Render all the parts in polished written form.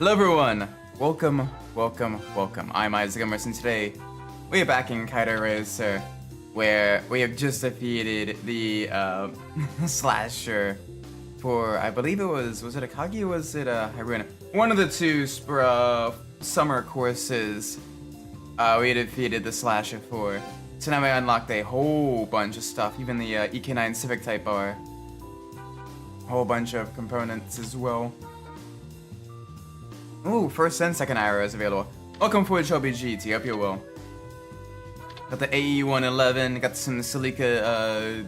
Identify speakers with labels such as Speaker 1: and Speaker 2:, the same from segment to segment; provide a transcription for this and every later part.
Speaker 1: Hello everyone! Welcome, welcome, welcome. I'm Isaac Umbras, and today we are back in Kaido Racer, where we have just defeated the slasher for, I believe it was it Akagi or was it Haruna? One of the two summer courses we defeated the slasher for. So now we unlocked a whole bunch of stuff, even the EG Civic type bar. A whole bunch of components as well. Ooh, first and second IRA is available. Welcome for Chobi GT, hope you're well. Got the AE-111, got some Celica,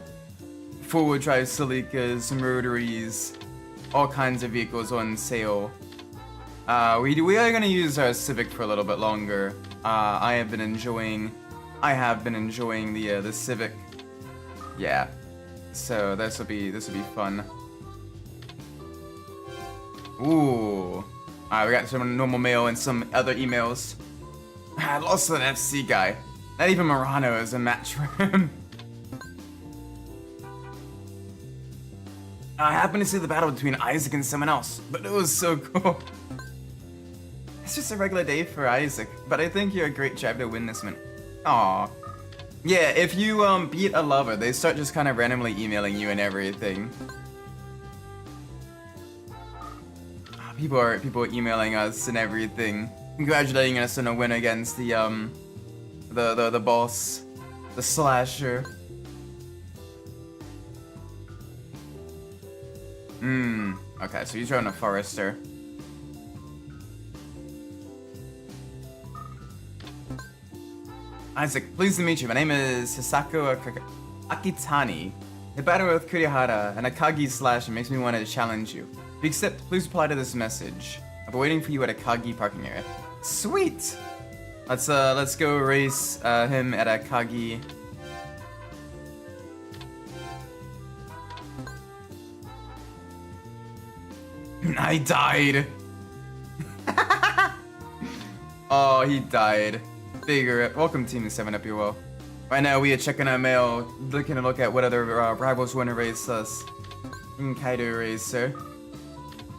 Speaker 1: four-wheel drive Celicas, some rotaries, all kinds of vehicles on sale. We are gonna use our Civic for a little bit longer. I have been enjoying the Civic. Yeah. So this will be fun. Ooh. Alright, we got some normal mail and some other emails. I lost an FC guy. Not even Murano is a match for him. I happened to see the battle between Isaac and someone else, but it was so cool. It's just a regular day for Isaac, but I think you're a great job to win this one. Aww. Yeah, if you beat a lover, they start just kind of randomly emailing you and everything. People are emailing us and everything, congratulating us on a win against the boss, the slasher. Okay, so you're throwing a Forester. Isaac, pleased to meet you. My name is Hisako Akitani. The battle with Kurihara and Akagi slasher makes me want to challenge you. If you accept, please reply to this message. I'll be waiting for you at Akagi parking area. Sweet! Let's go race him at Akagi. I died! Oh, he died. Figure it. Welcome Team 7 up here well. Right now we are checking our mail, looking to look at what other rivals want to race us in Kaido Racer.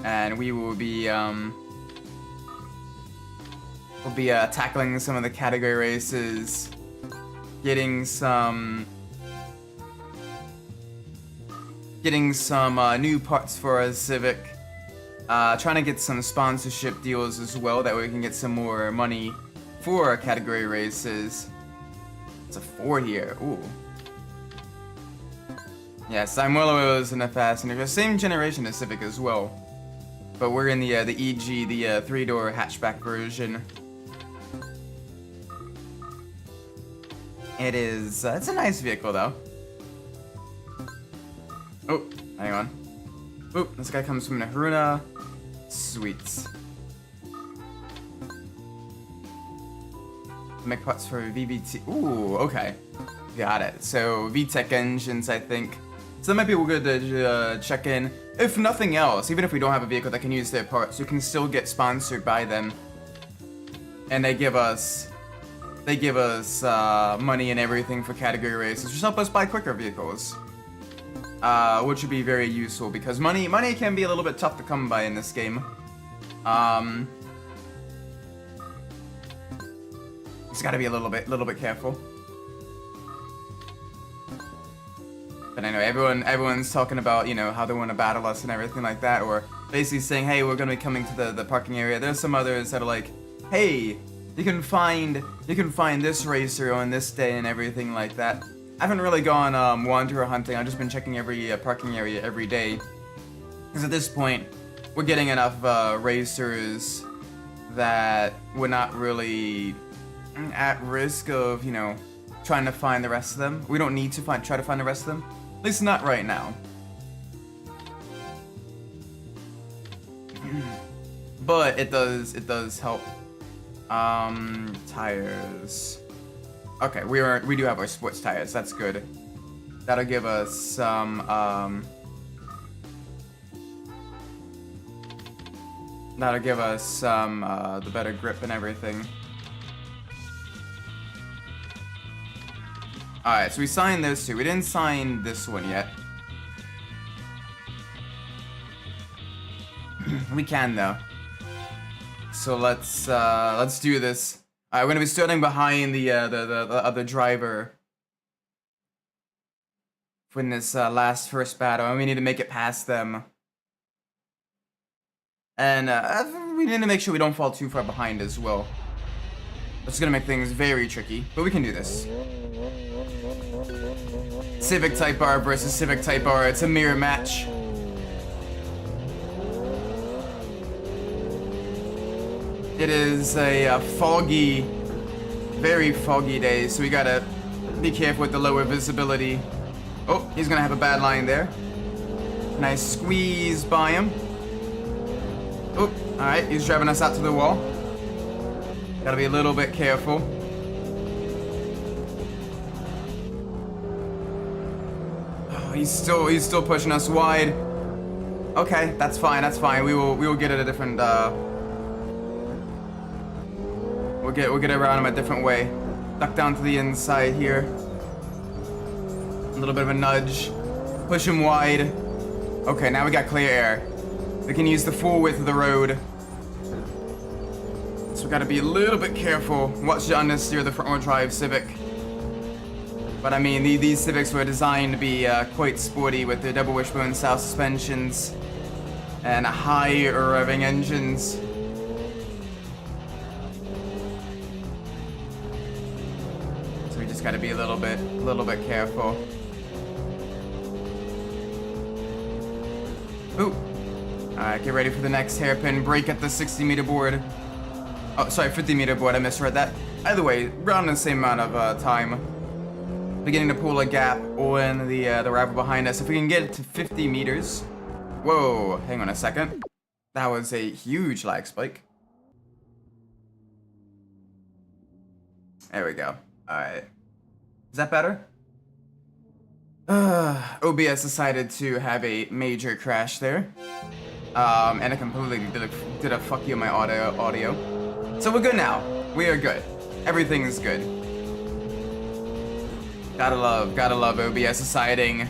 Speaker 1: And we will be tackling some of the category races, getting some new parts for our Civic, trying to get some sponsorship deals as well, that way we can get some more money for our category races. It's a 4 here. Ooh. Yes, I'm well aware in the Fast and the same generation as Civic as well. But we're in the EG, the 3-door hatchback version. It is, it's a nice vehicle though. Oh, hang on. Oop, this guy comes from Haruna. Sweet. Make parts for VVT. Ooh, okay. Got it. So, VTech engines, I think. So that might be good to check in. If nothing else, even if we don't have a vehicle that can use their parts, we can still get sponsored by them. And they give us money and everything for category races, just help us buy quicker vehicles. Which would be very useful, because money can be a little bit tough to come by in this game. Just gotta be a little bit careful. But I know everyone's talking about, you know, how they want to battle us and everything like that, or basically saying, hey, we're gonna be coming to the parking area. There's some others that are like, hey, you can find this racer on this day and everything like that. I haven't really gone wanderer hunting. I've just been checking every parking area every day, because at this point we're getting enough racers that we're not really at risk of, you know, trying to find the rest of them. We don't need to try to find the rest of them. At least not right now. But it does help. Tires. Okay, we do have our sports tires. That's good. That'll give us some the better grip and everything. Alright, so we signed those two. We didn't sign this one yet. We can, though. So let's do this. Alright, we're gonna be starting behind the other driver in this first battle, and we need to make it past them. And we need to make sure we don't fall too far behind as well. It's gonna make things very tricky, but we can do this. Civic Type R versus Civic Type R. It's a mirror match. It is a foggy, very foggy day, so we gotta be careful with the lower visibility. Oh, he's gonna have a bad line there. Nice squeeze by him. Oh, alright, he's driving us out to the wall. Gotta be a little bit careful. Oh, he's still pushing us wide. Okay, that's fine, that's fine. We will get it a different We'll get around him a different way. Duck down to the inside here. A little bit of a nudge. Push him wide. Okay, now we got clear air. We can use the full width of the road. So we gotta be a little bit careful. Watch the understeer the front wheel drive Civic. But I mean, these Civics were designed to be quite sporty with their double wishbone style suspensions and high revving engines. So we just gotta be a little bit careful. Ooh. Alright, get ready for the next hairpin break at the 60-meter board. Oh, sorry, 50-meter board, I misread that. Either way, around the same amount of time. Beginning to pull a gap on the rival behind us. If we can get it to 50 meters. Whoa, hang on a second. That was a huge lag spike. There we go. Alright. Is that better? OBS decided to have a major crash there. And it completely did a fuck you on my audio. So we're good now. We are good. Everything is good. Gotta love OBS deciding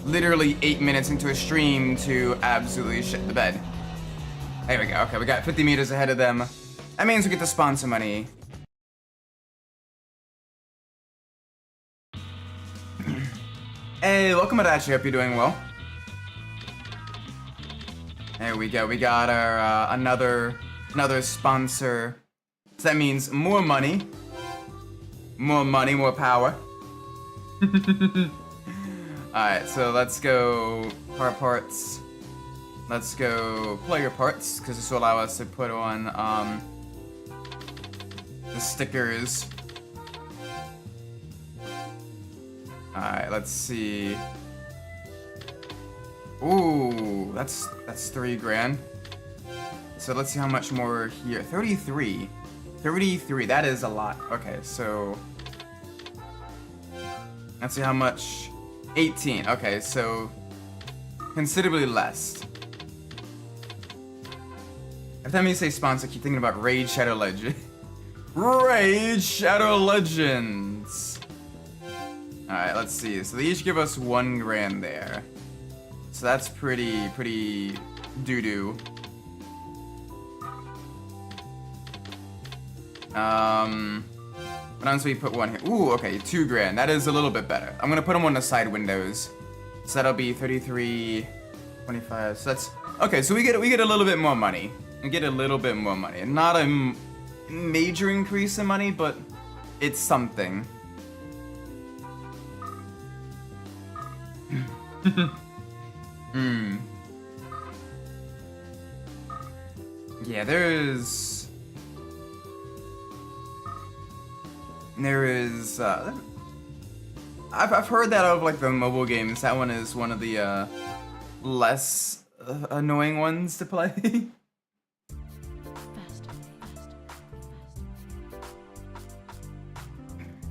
Speaker 1: literally 8 minutes into a stream to absolutely shit the bed. There we go. Okay, we got 50 meters ahead of them. That means we get the sponsor money. Hey, welcome to Adachi. Hope you're doing well. There we go. We got our another sponsor. So that means more money, more power. Alright, so let's go car parts. Let's go player parts, because this will allow us to put on the stickers. Alright, let's see. Ooh, that's 3 grand. So let's see how much more here. 33. 33, that is a lot. Okay, so let's see how much. 18. Okay, so considerably less. Every time you say sponsor, I keep thinking about Raid Shadow Legends. Raid Shadow Legends. Alright, let's see. So they each give us 1 grand there. So that's pretty doo-doo. What else we put 1 here? Ooh, okay, 2 grand. That is a little bit better. I'm gonna put them on the side windows. So that'll be 33, 25. So that's okay. So we get a little bit more money. We get a little bit more money. Not a major increase in money, but it's something. Yeah, there is. I've heard that of like the mobile games. That one is one of the less annoying ones to play.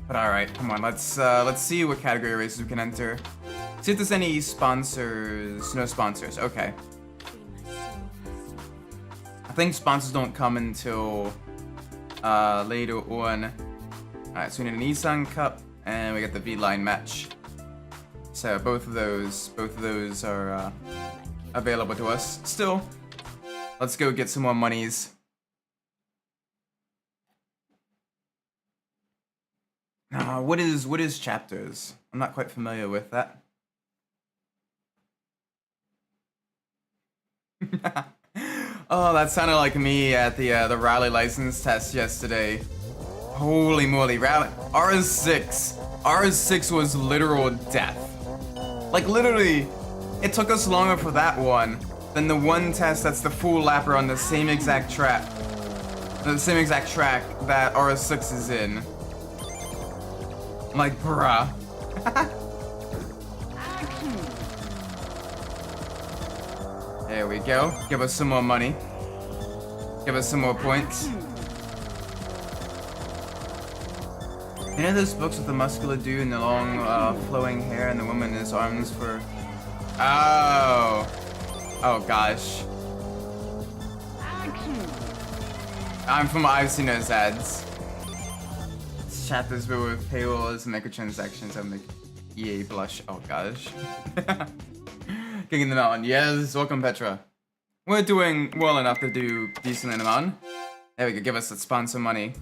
Speaker 1: But all right, come on. Let's see what category races we can enter. See if there's any sponsors. No sponsors. Okay. I think sponsors don't come until later on. Alright, so we need a Nissan Cup, and we got the V-Line match. So both of those are available to us. Still, let's go get some more monies. What is chapters? I'm not quite familiar with that. Oh, that sounded like me at the rally license test yesterday. Holy moly, rally R6. R6 was literal death. Like literally, it took us longer for that one than the one test that's the full lapper on the same exact track. The same exact track that R6 is in. I'm like, bruh. There we go. Give us some more money. Give us some more points. You know those books with the muscular dude and the long flowing hair and the woman in his arms for... Oh. Oh gosh. I've seen those ads. This chapters with paywalls and microtransactions that make EA blush. Oh gosh. King in the Mountain. Yes, welcome Petra. We're doing well enough to do decent in the mountain. There we go, give us that sponsor money.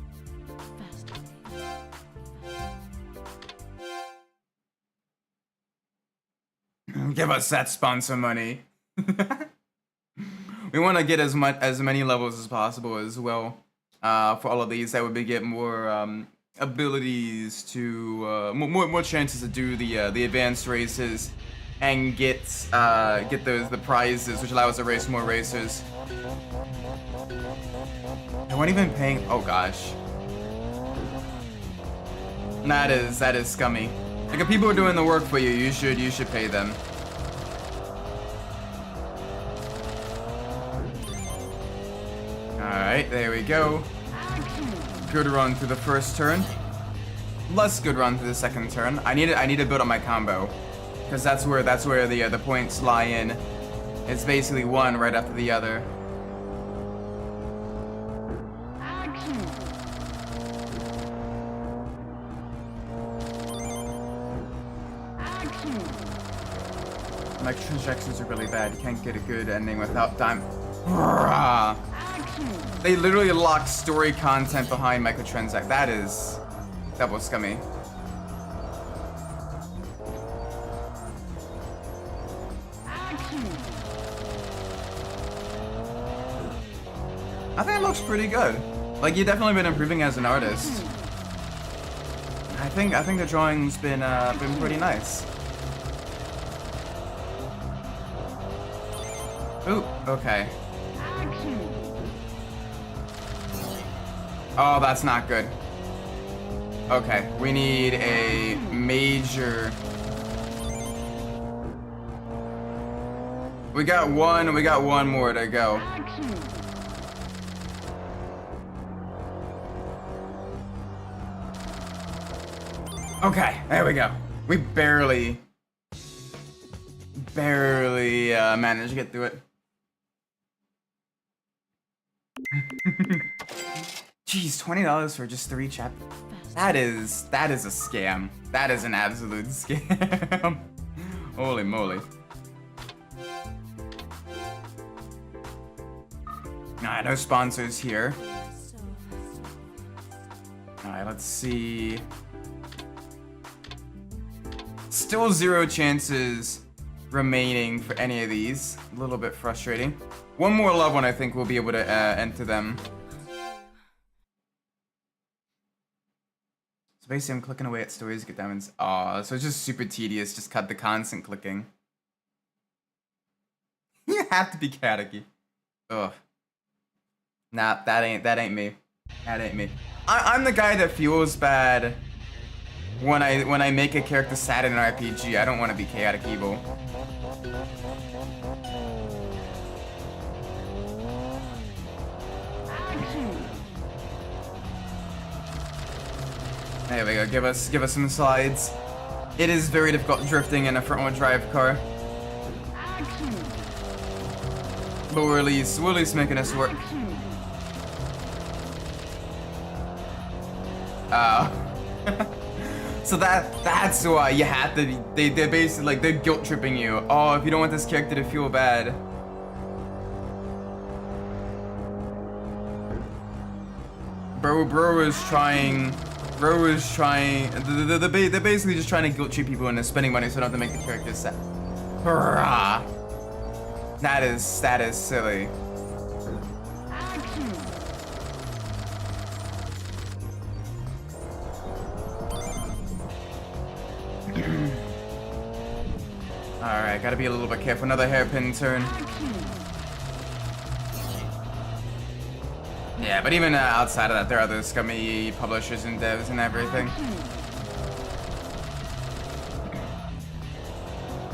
Speaker 1: Give us that sponsor money. We want to get as many levels as possible as well. For all of these, that would be get more abilities to more chances to do the advanced races and get the prizes, which allow us to race more racers. They weren't even paying. Oh gosh, that is scummy. Like if people are doing the work for you, you should pay them. Alright, there we go. Good run through the first turn. Less good run through the second turn. I need to build up my combo. Because that's where the points lie in. It's basically one right after the other. Microtransactions are really bad. You can't get a good ending without time. They literally lock story content behind microtransactions. That is double scummy. I think it looks pretty good. Like you've definitely been improving as an artist. I think the drawing's been pretty nice. Ooh, okay. Oh, that's not good. Okay, we need a major... We got one more to go. Okay, there we go. We barely managed to get through it. Jeez, $20 for just 3 chapters. That is a scam. That is an absolute scam. Holy moly. Alright, no sponsors here. Alright, let's see. Still 0 chances remaining for any of these. A little bit frustrating. One more love one, I think we'll be able to enter them. So basically I'm clicking away at stories to get diamonds. Aw, so it's just super tedious, just cut the constant clicking. You have to be catechy. Ugh. Nah, that ain't me. That ain't me. I'm the guy that feels bad when I make a character sad in an RPG. I don't want to be chaotic evil. There we go. Give us some slides. It is very difficult drifting in a front-wheel drive car, but we're at least making this work. So that's why you have to be. They're basically like they're guilt tripping you. Oh, if you don't want this character to feel bad. Bro is trying Bro is trying. They're basically just trying to guilt trip people into spending money so they don't have to make the characters sad. Hurrah. That is silly. Alright, gotta be a little bit careful. Another hairpin turn. Yeah, but even outside of that, there are other scummy publishers and devs and everything.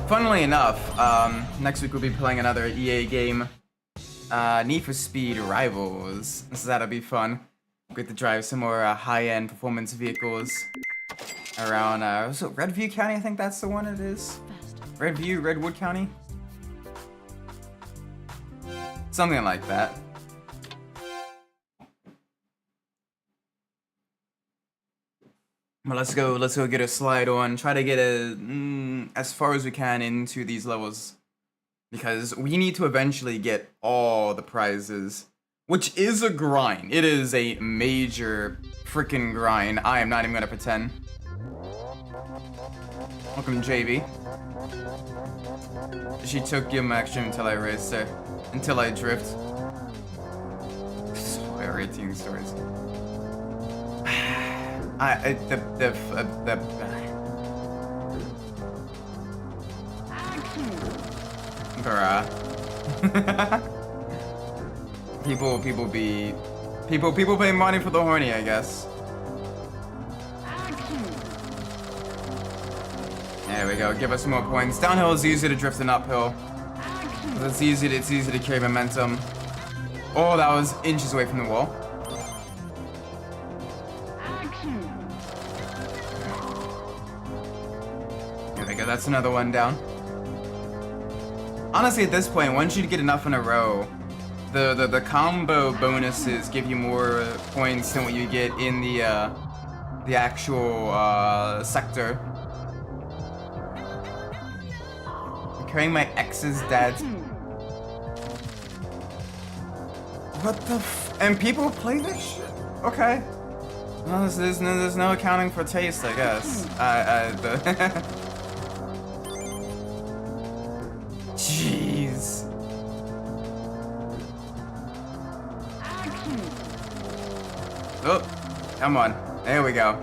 Speaker 1: Funnily enough, next week we'll be playing another EA game, Need for Speed Rivals. So that'll be fun. We'll get to drive some more high-end performance vehicles around, was it Redview County? I think that's the one it is. Redwood County? Something like that. Well, let's go get a slide on. Try to get as far as we can into these levels, because we need to eventually get all the prizes, which is a grind. It is a major freaking grind. I am not even gonna pretend. Welcome, JV. She took your maximum until I raced her, until I drift. So 18 stories. Bruh. people pay money for the horny, I guess. There we go. Give us some more points. Downhill is easier to drift than uphill. It's easy to carry momentum. Oh, that was inches away from the wall. There we go. That's another one down. Honestly, at this point, once you get enough in a row, the combo bonuses give you more points than what you get in the actual sector. Carrying my ex's dad's. What the and people play this shit? Okay. No, there's no accounting for taste, I guess. Jeez. Oh, come on. There we go.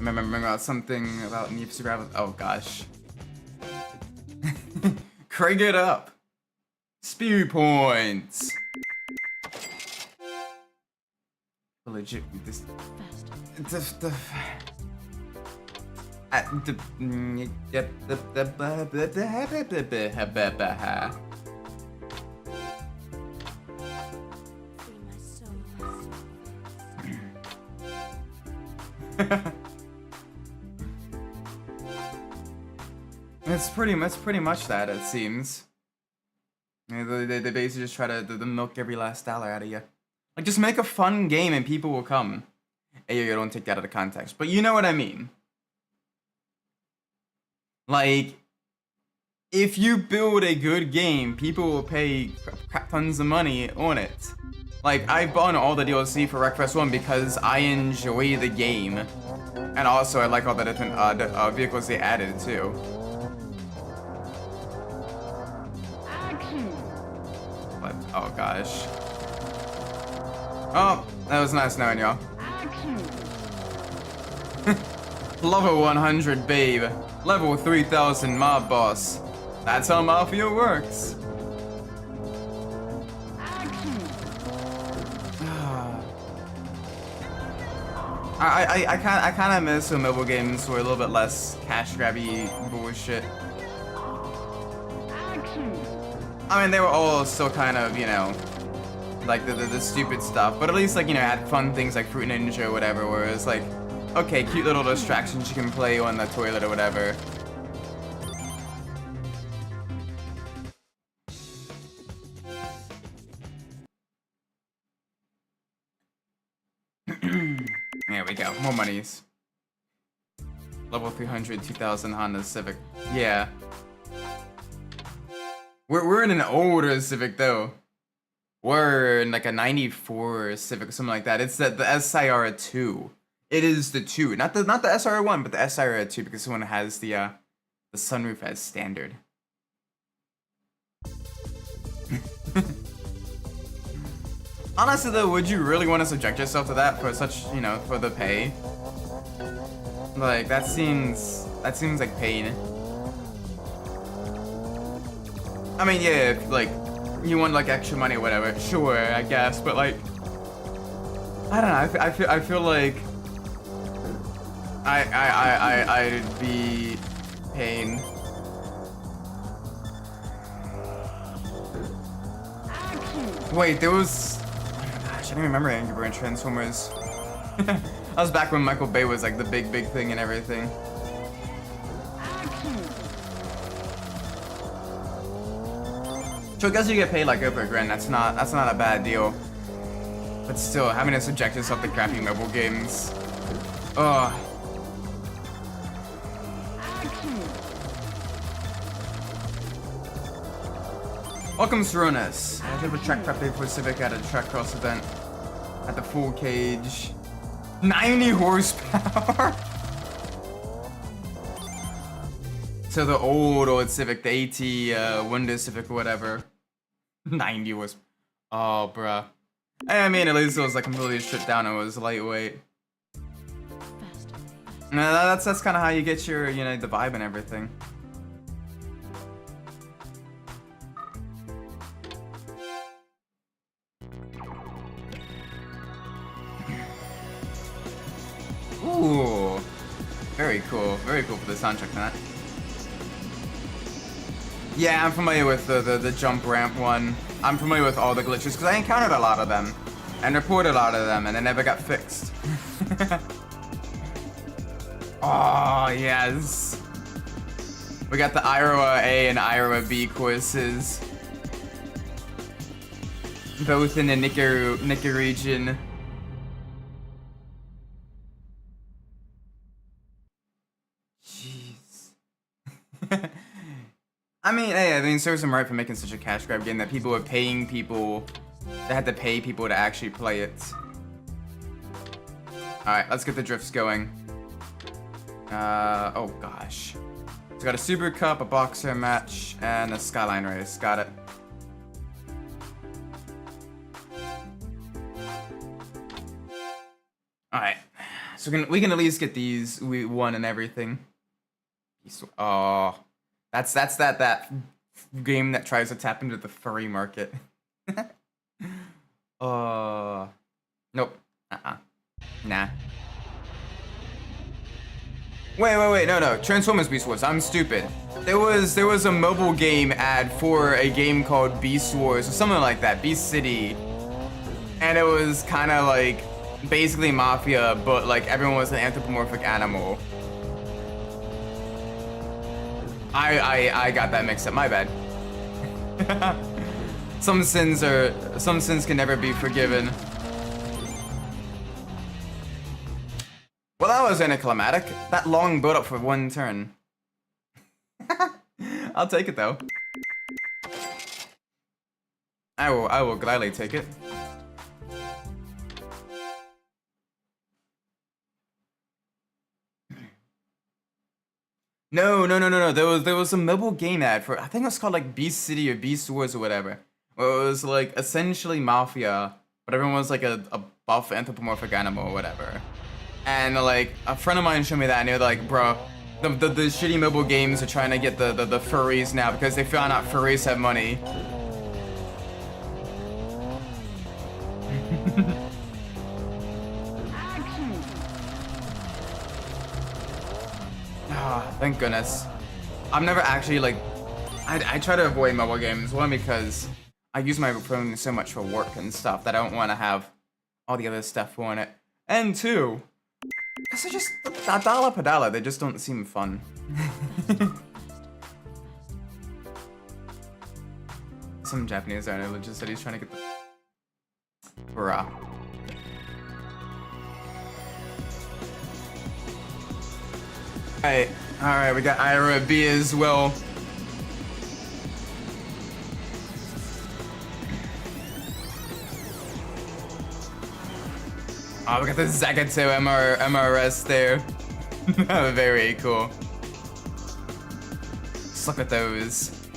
Speaker 1: Remember something about Need for Speed Rivals? Oh gosh. Crank it up. Speed points. Legit. It's pretty much that, it seems. They basically just try to milk every last dollar out of you. Like, just make a fun game and people will come. Hey, yo, don't take that out of context. But you know what I mean. Like, if you build a good game, people will pay crap tons of money on it. Like, I've bought all the DLC for Wreckfest 1 because I enjoy the game. And also, I like all the different vehicles they added, too. But, oh gosh. Oh, that was nice knowing y'all. Level 100, babe. Level 3000, mob boss. That's how Mafia works. I kind of miss when mobile games were a little bit less cash grabby bullshit. I mean, they were all still kind of, you know, like the stupid stuff, but at least, like, you know, had fun things like Fruit Ninja or whatever, where it's like, okay, cute little distractions you can play on the toilet or whatever. There we go, more monies. Level 300, 2000 Honda Civic. Yeah. We're in an older Civic though. or like a 94 Civic or something like that. It's the SIR 2. It is the 2, not the SIR 1, but the SIR 2 because someone has the sunroof as standard. Honestly though, would you really want to subject yourself to that for such, you know, for the pay? Like that seems like pain. I mean, yeah, if like you want like extra money or whatever, sure, I guess, but like I don't know, I feel like I'd be pain. Wait, there was, oh gosh, I don't remember Angry Bird Transformers. That was back when Michael Bay was like the big thing and everything. So I guess you get paid like over $1,000. That's not a bad deal. But still, having to subject yourself to crappy mobile games. Ugh. Welcome, Saronis. I did a track prep day for Civic at a track cross event at the full cage. 90 horsepower. So the old Civic, the AT Windows Civic or whatever. 90 was, oh bruh. I mean, at least it was like completely stripped down and it was lightweight. That's kind of how you get your, you know, the vibe and everything. Ooh, very cool for the soundtrack, that. Yeah, I'm familiar with the jump ramp one. I'm familiar with all the glitches because I encountered a lot of them and reported a lot of them and they never got fixed. Oh, yes. We got the Iowa A and Iowa B courses. Both in the Nika region. Jeez. I mean, serves them right for making such a cash grab game that people were paying people. They had to pay people to actually play it. Alright, let's get the drifts going. Oh gosh. So we got a Super Cup, a Boxer match, and a Skyline race. Got it. Alright. So we can at least get these. We won and everything. Oh. That's that game that tries to tap into the furry market. Nope. Nah. Wait, no. Transformers Beast Wars. I'm stupid. There was a mobile game ad for a game called Beast Wars or something like that, Beast City. And it was kind of like basically Mafia, but like everyone was an anthropomorphic animal. I got that mixed up, my bad. Some sins can never be forgiven. Well, that was anticlimactic. That long build up for one turn. I'll take it though. I will gladly take it. No. There was a mobile game ad for, I think it was called like Beast City or Beast Wars or whatever. Where it was like essentially Mafia, but everyone was like a buff anthropomorphic animal or whatever. And like a friend of mine showed me that and they were like, bro, the shitty mobile games are trying to get the furries now because they found out furries have money. Oh, thank goodness. I've never actually like, I try to avoid mobile games, one because I use my phone so much for work and stuff that I don't want to have all the other stuff on it. And two, because they're just, dollar per dollar, they just don't seem fun. Some Japanese owner just said he's trying to get the... Bruh. Alright, we got Ira B as well. Oh, we got the Zagato MRS there. Very cool. Just look at those.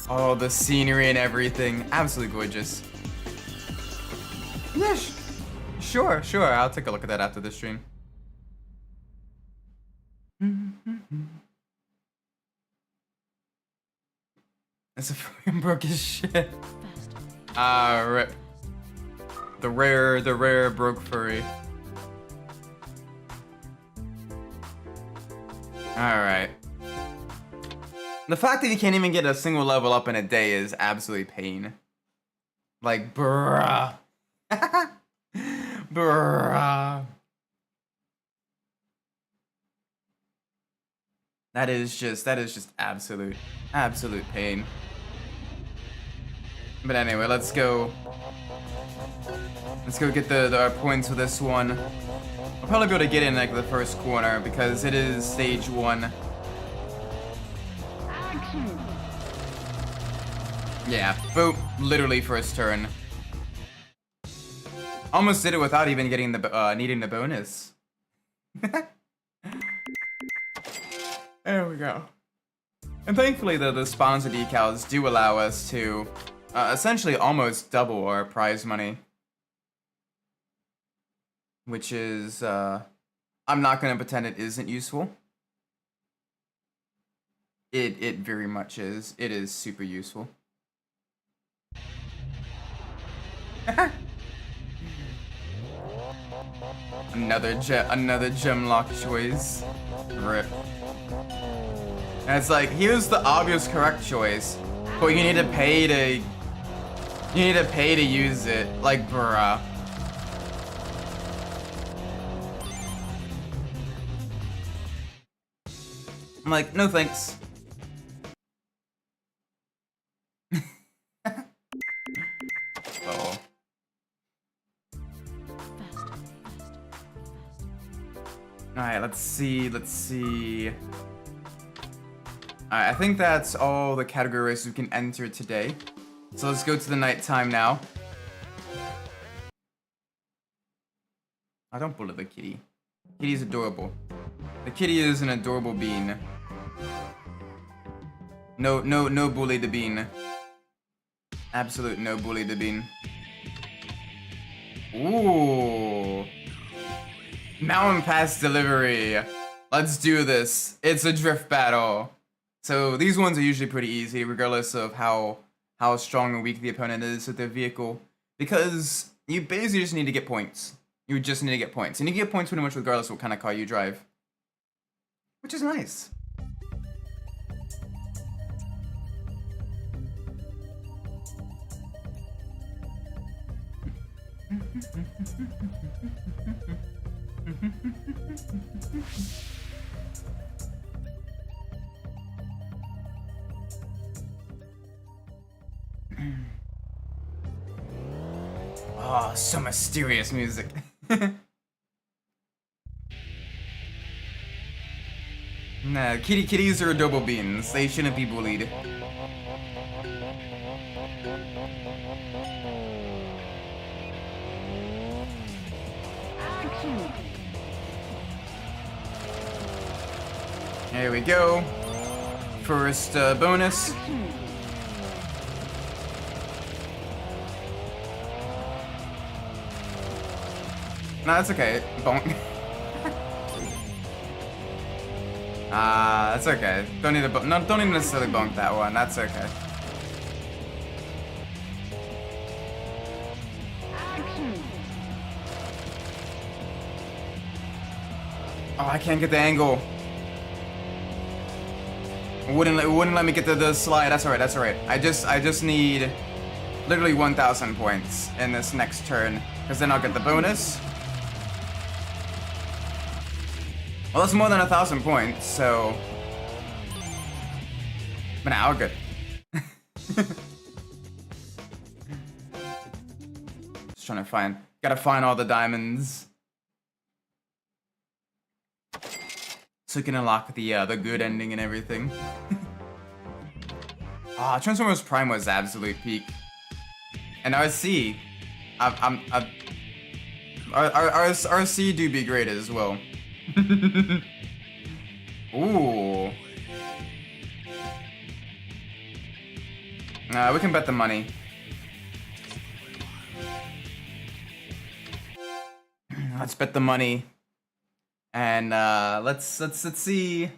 Speaker 1: Oh, the scenery and everything. Absolutely gorgeous. Yeah, sure. I'll take a look at that after the stream. It's a fucking broke as shit. Ah, rip. The rare broke furry. Alright. The fact that you can't even get a single level up in a day is absolutely pain. Like, bruh. Bruh. That is just absolute pain. But anyway, let's go get our points for this one. I'll probably be able to get in like the first corner because it is stage 1. Yeah, boop, literally first turn. Almost did it without even getting the needing the bonus. There we go. And thankfully the sponsor decals do allow us to essentially almost double our prize money. Which is, I'm not gonna pretend it isn't useful. It very much is. It is super useful. Another gem lock choice. Rip. And it's like, here's the obvious correct choice, but you need to pay to use it. Like, bruh. I'm like, no thanks. Oh. Alright, let's see. Alright, I think that's all the category races we can enter today. So let's go to the nighttime now. I don't bully the kitty. Kitty's adorable. The kitty is an adorable bean. No bully the bean. Absolute no bully the bean. Ooh. Mountain Pass delivery. Let's do this. It's a drift battle. So these ones are usually pretty easy, regardless of how strong or weak the opponent is with their vehicle. Because you basically just need to get points. You just need to get points. And you get points pretty much regardless of what kind of car you drive. Which is nice. Oh, so mysterious music. Nah, kitties are adorable beans. They shouldn't be bullied. There we go. First bonus. No, that's okay. Bonk. That's okay. Don't need to don't even necessarily bonk that one. That's okay. Oh, I can't get the angle. It wouldn't let me get to the slide. That's alright. That's alright. I just need literally 1,000 points in this next turn, because then I'll get the bonus. Well, that's more than 1,000 points, so. But now we're good. Just trying to gotta find all the diamonds. So we can unlock the good ending and everything. Transformers Prime was absolute peak. And now I see, Our C do be great as well. Ooh. We can bet the money. Let's bet the money. And let's see.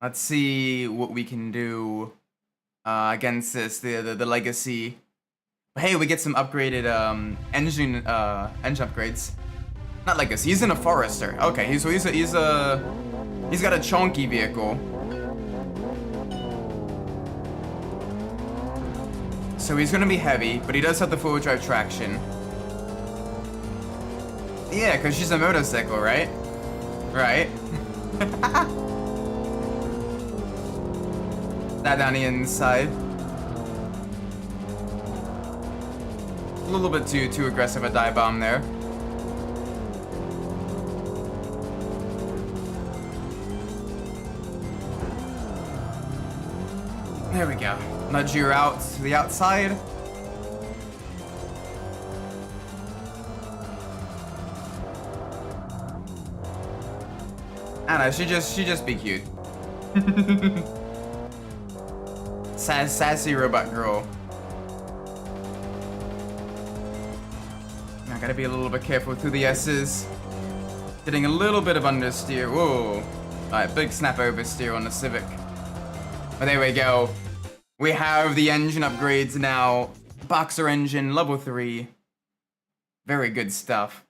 Speaker 1: Let's see what we can do against this the legacy. Hey, we get some upgraded engine upgrades. Not legacy. He's in a Forester. Okay, he's got a chunky vehicle. So he's gonna be heavy, but he does have the four-wheel drive traction. Yeah, because she's a motorcycle, right? Right. That down the inside. A little bit too aggressive a dive bomb there. There we go. Nudge you out to the outside. I don't know, she just be cute. Sassy robot girl. I gotta be a little bit careful through the S's. Getting a little bit of understeer. Whoa. Alright, big snap oversteer on the Civic. But there we go. We have the engine upgrades now. Boxer engine, level 3. Very good stuff.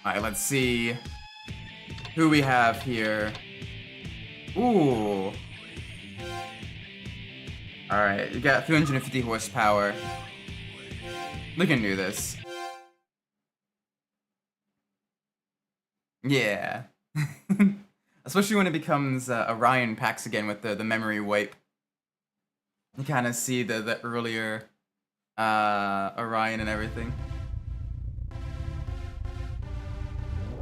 Speaker 1: Alright, let's see who we have here. Ooh. Alright, you got 350 horsepower. We can do this. Yeah. Especially when it becomes Orion packs again with the memory wipe. You kind of see the earlier Orion and everything.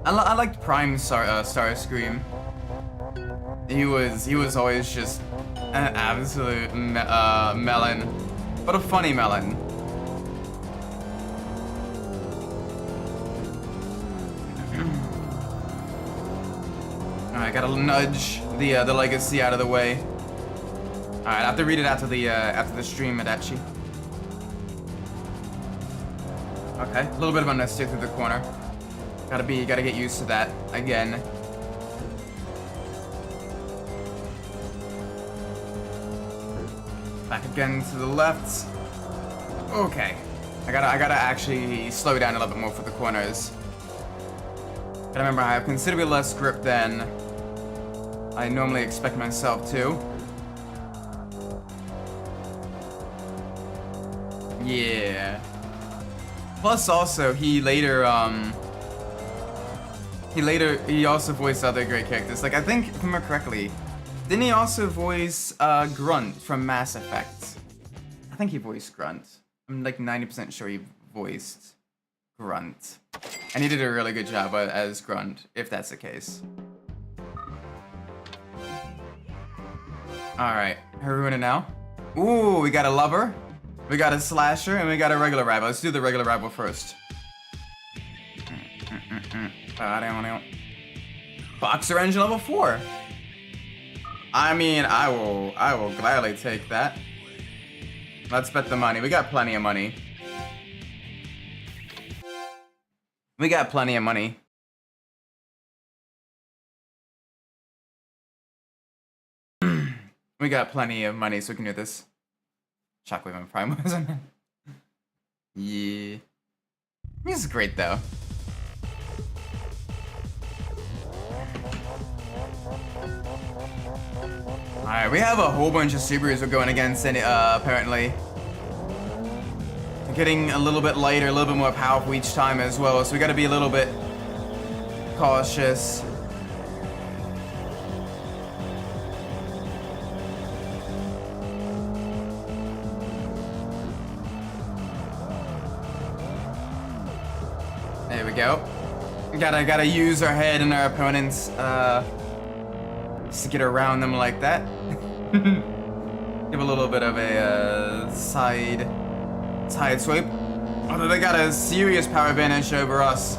Speaker 1: I liked Prime Starscream. He was always just an absolute melon, but a funny melon. Alright, gotta nudge the legacy out of the way. Alright, I have to read it after the stream, Adachi. Okay, a little bit of understeer through the corner. Gotta get used to that again. Back again to the left. Okay. I gotta actually slow down a little bit more for the corners. Gotta remember I have considerably less grip than I normally expect myself to. Yeah. Plus also he also voiced other great characters. Like, I think, if I remember correctly, didn't he also voice Grunt from Mass Effect? I think he voiced Grunt. I'm like 90% sure he voiced Grunt. And he did a really good job as Grunt, if that's the case. Alright, how are we winning now? Ooh, we got a lover, we got a slasher, and we got a regular rival. Let's do the regular rival first. Boxer engine level 4. I mean, I will gladly take that. Let's bet the money. We got plenty of money. We got plenty of money. We got plenty of money, so we can do this. Shockwave on Prime wasn't it? Yeah. This is great though. Alright, we have a whole bunch of Subarus we're going against, and apparently. Getting a little bit lighter, a little bit more powerful each time as well, so we gotta be a little bit cautious. There we go. Gotta use our head and our opponents just to get around them like that. Give a little bit of a side swipe. Although they got a serious power advantage over us.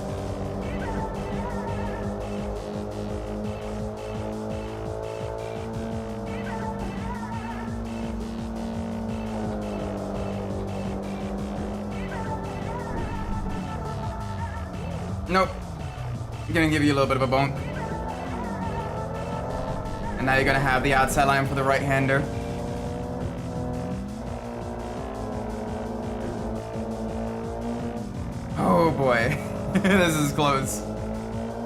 Speaker 1: Nope. I'm gonna give you a little bit of a bonk. And now you're gonna have the outside line for the right-hander. Oh boy. This is close.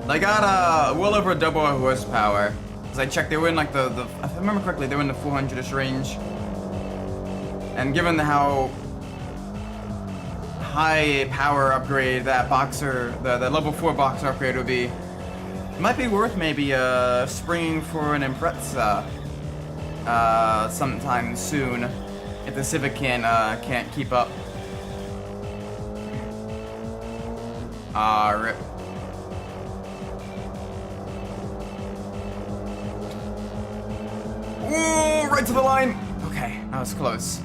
Speaker 1: They got well over double horsepower. As I checked, they were in like the if I remember correctly, they were in the 400-ish range. And given how high power upgrade that boxer, the level 4 boxer upgrade would be, it might be worth maybe springing for an Impreza sometime soon if the Civic can't keep up. Rip. Ooh, right to the line. Okay, that was close.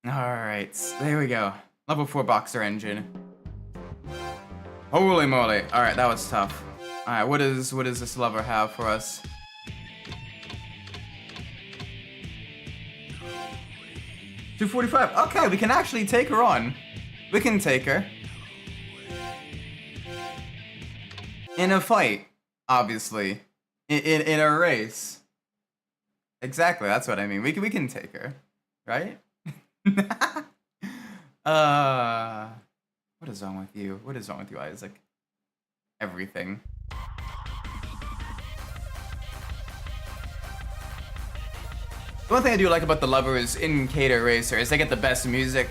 Speaker 1: Alright, there we go. Level 4 boxer engine. Holy moly. Alright, that was tough. Alright, what does this lover have for us? $245. Okay, we can actually take her on. We can take her. In a fight, obviously. In a race. Exactly, that's what I mean. We can take her. Right? What is wrong with you? What is wrong with you, Isaac? Everything. The one thing I do like about the lovers in Kaido Racer is they get the best music.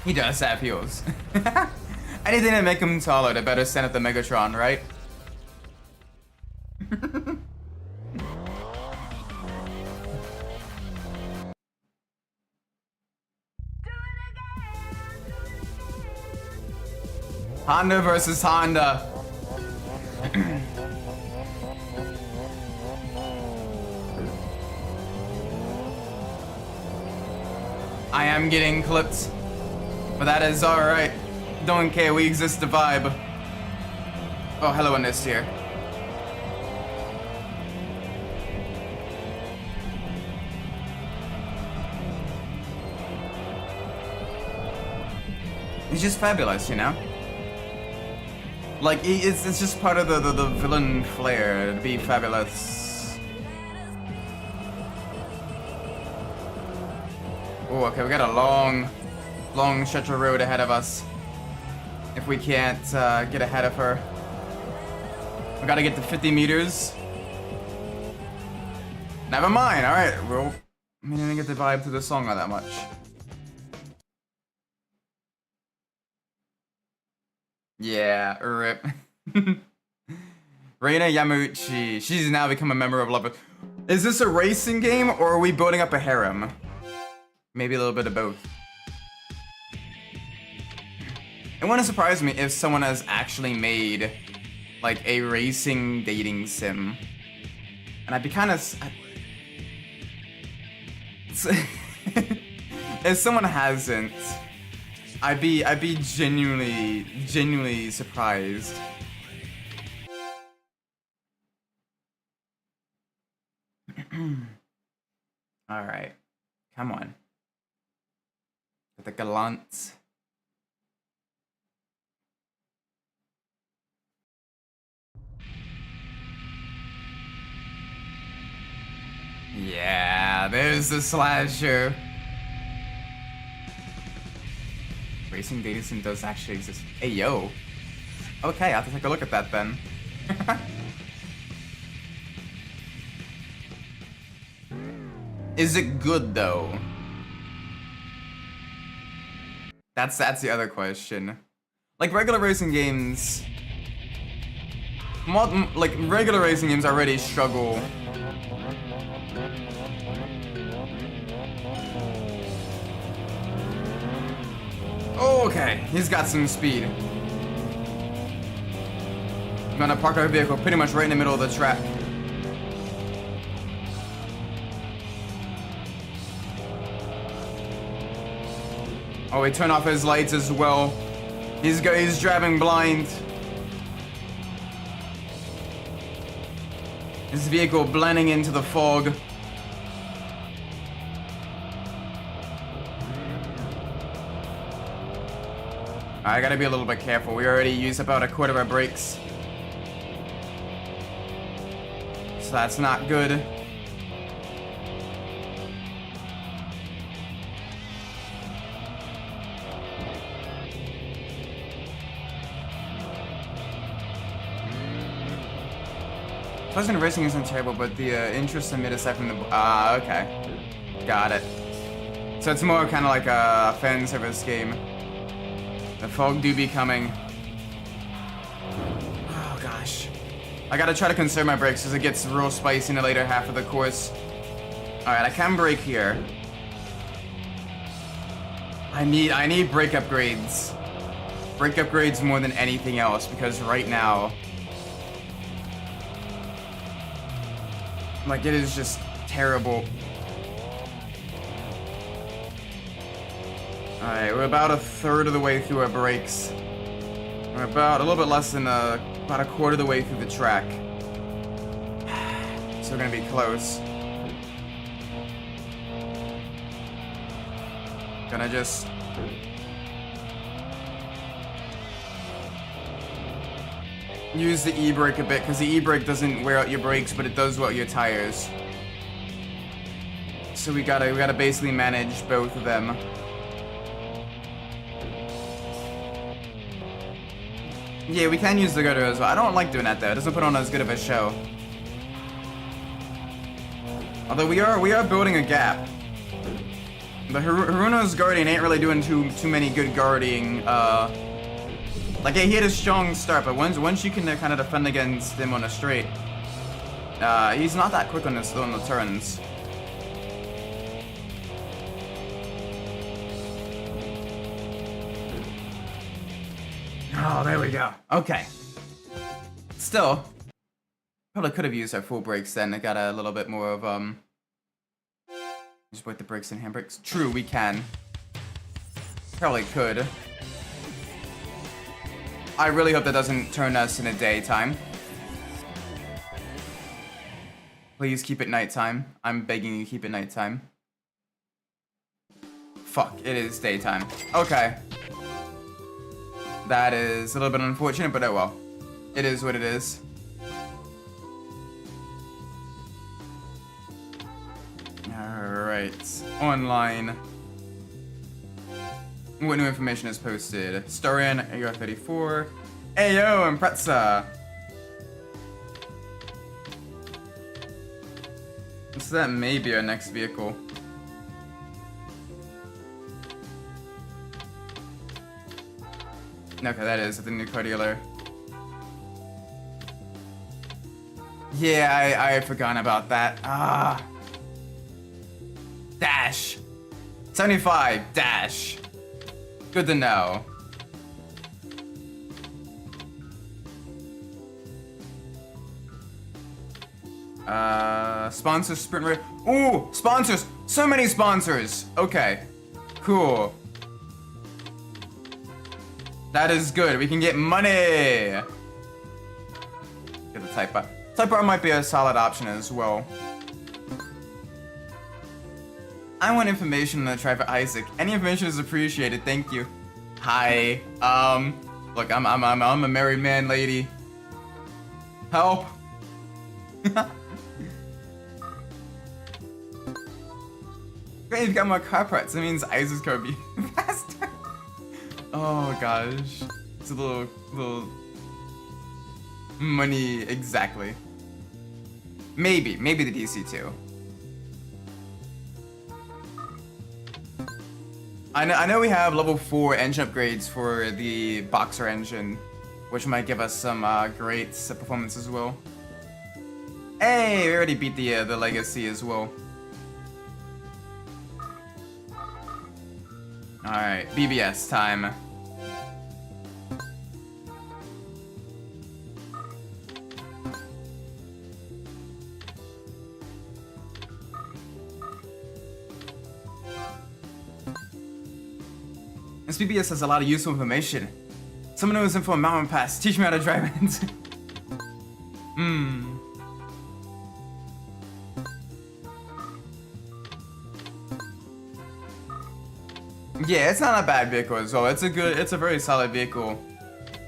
Speaker 1: He does have heels. Anything to make him taller, the better send at the Megatron, right? Honda versus Honda. I am getting clipped, but that is alright. Don't care, we exist to vibe. Oh, hello, Nist here. He's just fabulous, you know? Like, it's just part of the villain flair to be fabulous. Oh, okay, we got a long stretch of road ahead of us. If we can't get ahead of her. We gotta get to 50 meters. Never mind, alright, well, we didn't get the vibe to the song all that much. Yeah, rip. Reina Yamauchi, she's now become a member of Love. Is this a racing game, or are we building up a harem? Maybe a little bit of both. It wouldn't surprise me if someone has actually made, like, a racing dating sim. And I'd be kind of... If someone hasn't, I'd be genuinely surprised. Alright. Come on. The gallant. Yeah, there's the slasher. Racing data sim does actually exist. Hey, yo. Okay, I'll have to take a look at that then. Is it good though? That's the other question. Like regular racing games, regular racing games already struggle. Oh, Okay, he's got some speed. I'm gonna park our vehicle pretty much right in the middle of the track. Oh, we turn off his lights as well. He's driving blind. His vehicle blending into the fog. I gotta be a little bit careful. We already used about a quarter of our brakes. So that's not good. Pleasant racing isn't terrible, but the interest in mid aside from the... okay. Got it. So it's more kind of like a fan service game. The fog do be coming. Oh, gosh. I gotta try to conserve my brakes because it gets real spicy in the later half of the course. Alright, I can brake here. I need brake upgrades. Brake upgrades more than anything else because right now... like, it is just terrible. Alright, we're about a third of the way through our brakes. We're about a little bit less than about a quarter of the way through the track. So we're gonna be close. Gonna just... use the e-brake a bit, because the e-brake doesn't wear out your brakes, but it does wear out your tires. So we gotta basically manage both of them. Yeah, we can use the gutter as well. I don't like doing that though. It doesn't put on as good of a show. Although we are building a gap. The Haruno's guarding ain't really doing too many good guarding. Like, yeah, he had a strong start, but once you can kind of defend against him on a straight, he's not that quick on the turns. Oh, there we go. Okay. Still, probably could have used our full brakes then. I got a little bit more of, just put the brakes and handbrakes. True, we can. Probably could. I really hope that doesn't turn us into daytime. Please keep it nighttime. I'm begging you, keep it nighttime. Fuck, it is daytime. Okay. That is a little bit unfortunate, but oh well. It is what it is. Alright. Online. What new information is posted? Storian, AR34. Ayo, and Pretza. So that may be our next vehicle. Okay, that is at the new car dealer. Yeah, I had forgotten about that. Dash. 75, dash. Good to know. Sponsor sprint race. Ooh, sponsors! So many sponsors! Okay. Cool. That is good. We can get money! Get the Type R. Type R might be a solid option as well. I want information on the try for Isaac. Any information is appreciated, thank you. Hi. Look, I'm a married man, lady. Help. Great, you've got more car parts. That means Isaac's car will be faster. Oh gosh. It's a little money exactly. Maybe the DC2. I know we have level 4 engine upgrades for the Boxer engine, which might give us some great performance as well. Hey, we already beat the Legacy as well. Alright, BBS time. This BBS has a lot of useful information. Someone knows info on Mountain Pass. Teach me how to drive it. Yeah, it's not a bad vehicle as well. It's a very solid vehicle.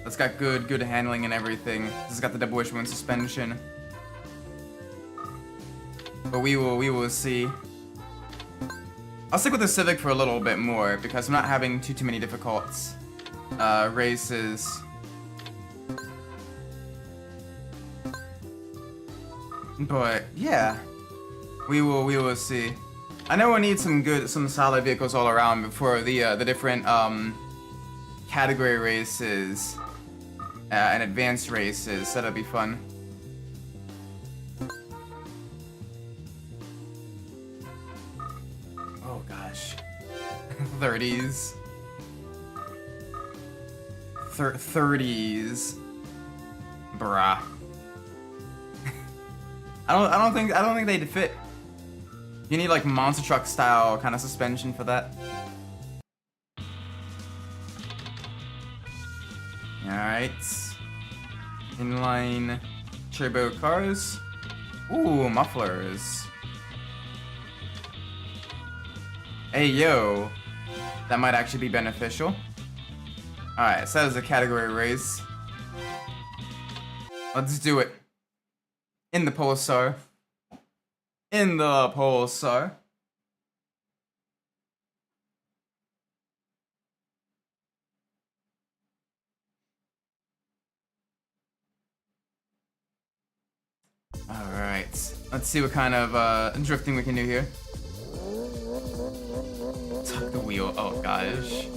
Speaker 1: It's got good handling and everything. It's got the double wishbone suspension. But we will see. I'll stick with the Civic for a little bit more because I'm not having too many difficult races. But yeah, we will see. I know we need some solid vehicles all around before the different category races and advanced races. That'll be fun. Oh gosh, 30s, 30s, bruh. I don't think they'd fit. You need like monster truck style kind of suspension for that. Alright. Inline turbo cars. Ooh, mufflers. Hey yo. That might actually be beneficial. Alright, so that was a category race. Let's do it. In the Pulsar. In the Pulsar. Alright. Let's see what kind of drifting we can do here. Tuck the wheel. Oh gosh.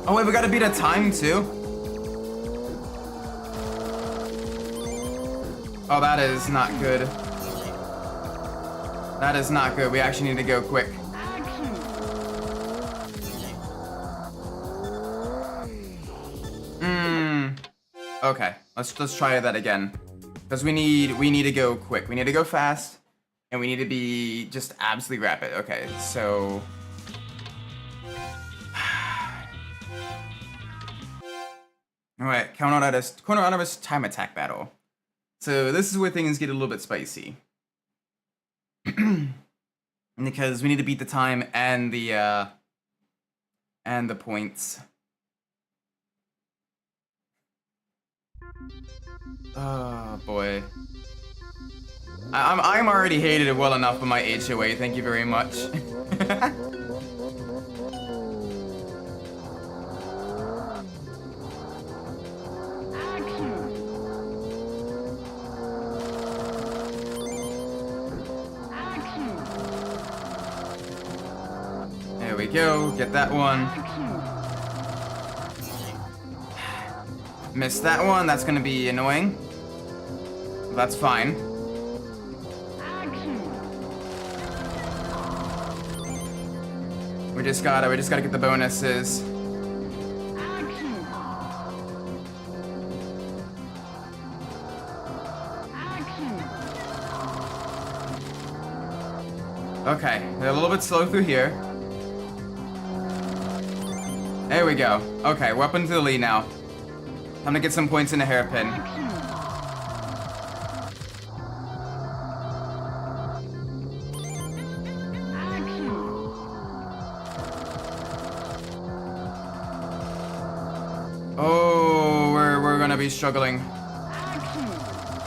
Speaker 1: Oh wait, we gotta beat a time too? Oh, that is not good. That is not good. We actually need to go quick. Okay, let's try that again. Because we need to go quick. We need to go fast, and we need to be just absolutely rapid. Okay, so alright, corner artist time attack battle. So this is where things get a little bit spicy. Because we need to beat the time and the points. Oh boy. I'm already hated well enough by my HOA, thank you very much. There we go, get that one. Missed that one, that's gonna be annoying. That's fine. We just gotta get the bonuses. Okay, they're a little bit slow through here. There we go. Okay, we're up into the lead now. Time to get some points in a hairpin. Oh, we're gonna be struggling.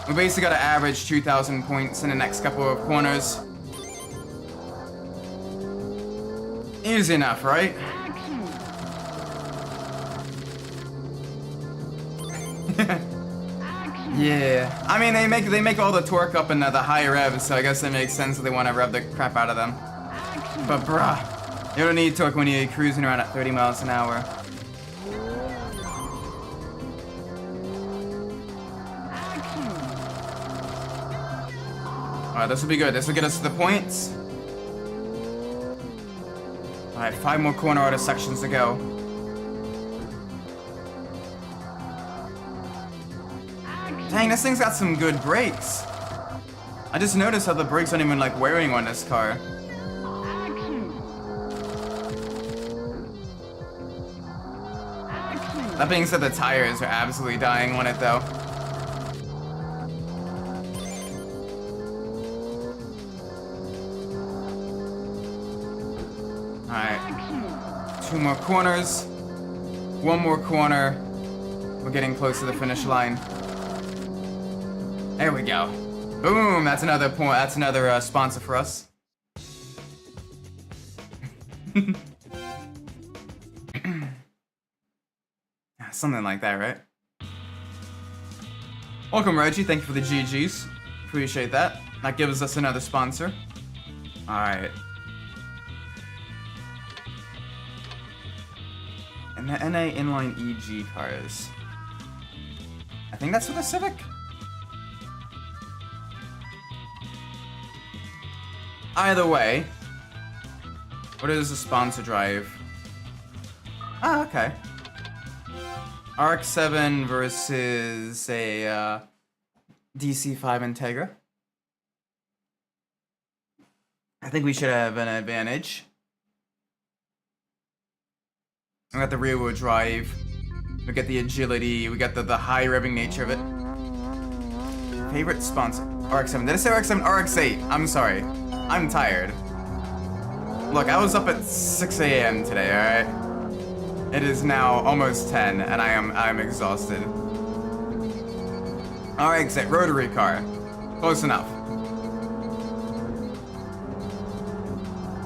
Speaker 1: We basically gotta average 2,000 points in the next couple of corners. Easy enough, right? Yeah, I mean they make all the torque up in the high revs, so I guess it makes sense that they want to rev the crap out of them. But bruh, you don't need torque when you're cruising around at 30 miles an hour. Alright, this will be good. This will get us to the points. Alright, 5 more corner artist sections to go. Dang, this thing's got some good brakes. I just noticed how the brakes aren't even like wearing on this car. That being said, the tires are absolutely dying on it though. Alright. 2 more corners. 1 more corner. We're getting close to the finish line. There we go. Boom! That's another point. That's another sponsor for us. Something like that, right? Welcome, Reggie. Thank you for the GGs. Appreciate that. That gives us another sponsor. Alright. And the NA inline EG cars. I think that's for the Civic? Either way. What is the sponsor drive? Ah, okay. RX-7 versus a DC-5 Integra. I think we should have an advantage. We got the rear wheel drive. We got the agility. We got the high revving nature of it. Favorite sponsor? RX-7. Did I say RX-7? RX-8. I'm sorry. I'm tired. Look, I was up at 6 a.m. today, alright? It is now almost 10, and I'm exhausted. RX-8. Rotary car. Close enough.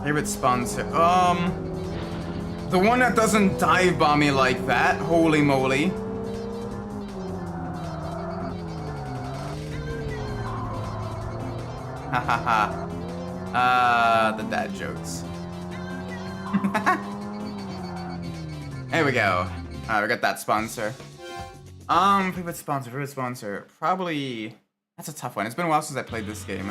Speaker 1: Favorite sponsor? The one that doesn't dive bomb me like that. Holy moly. Hahaha. The dad jokes. There we go. Alright, we got that sponsor. Favorite sponsor. Probably... That's a tough one. It's been a while since I played this game.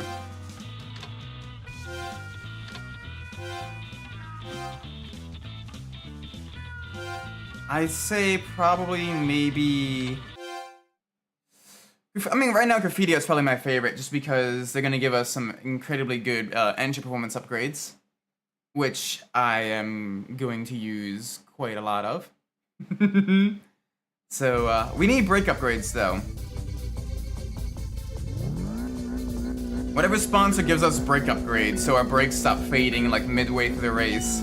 Speaker 1: I'd say probably maybe... I mean, right now Graffiti is probably my favorite just because they're going to give us some incredibly good engine performance upgrades, which I am going to use quite a lot of. So, we need brake upgrades though. Whatever sponsor gives us brake upgrades so our brakes stop fading like midway through the race.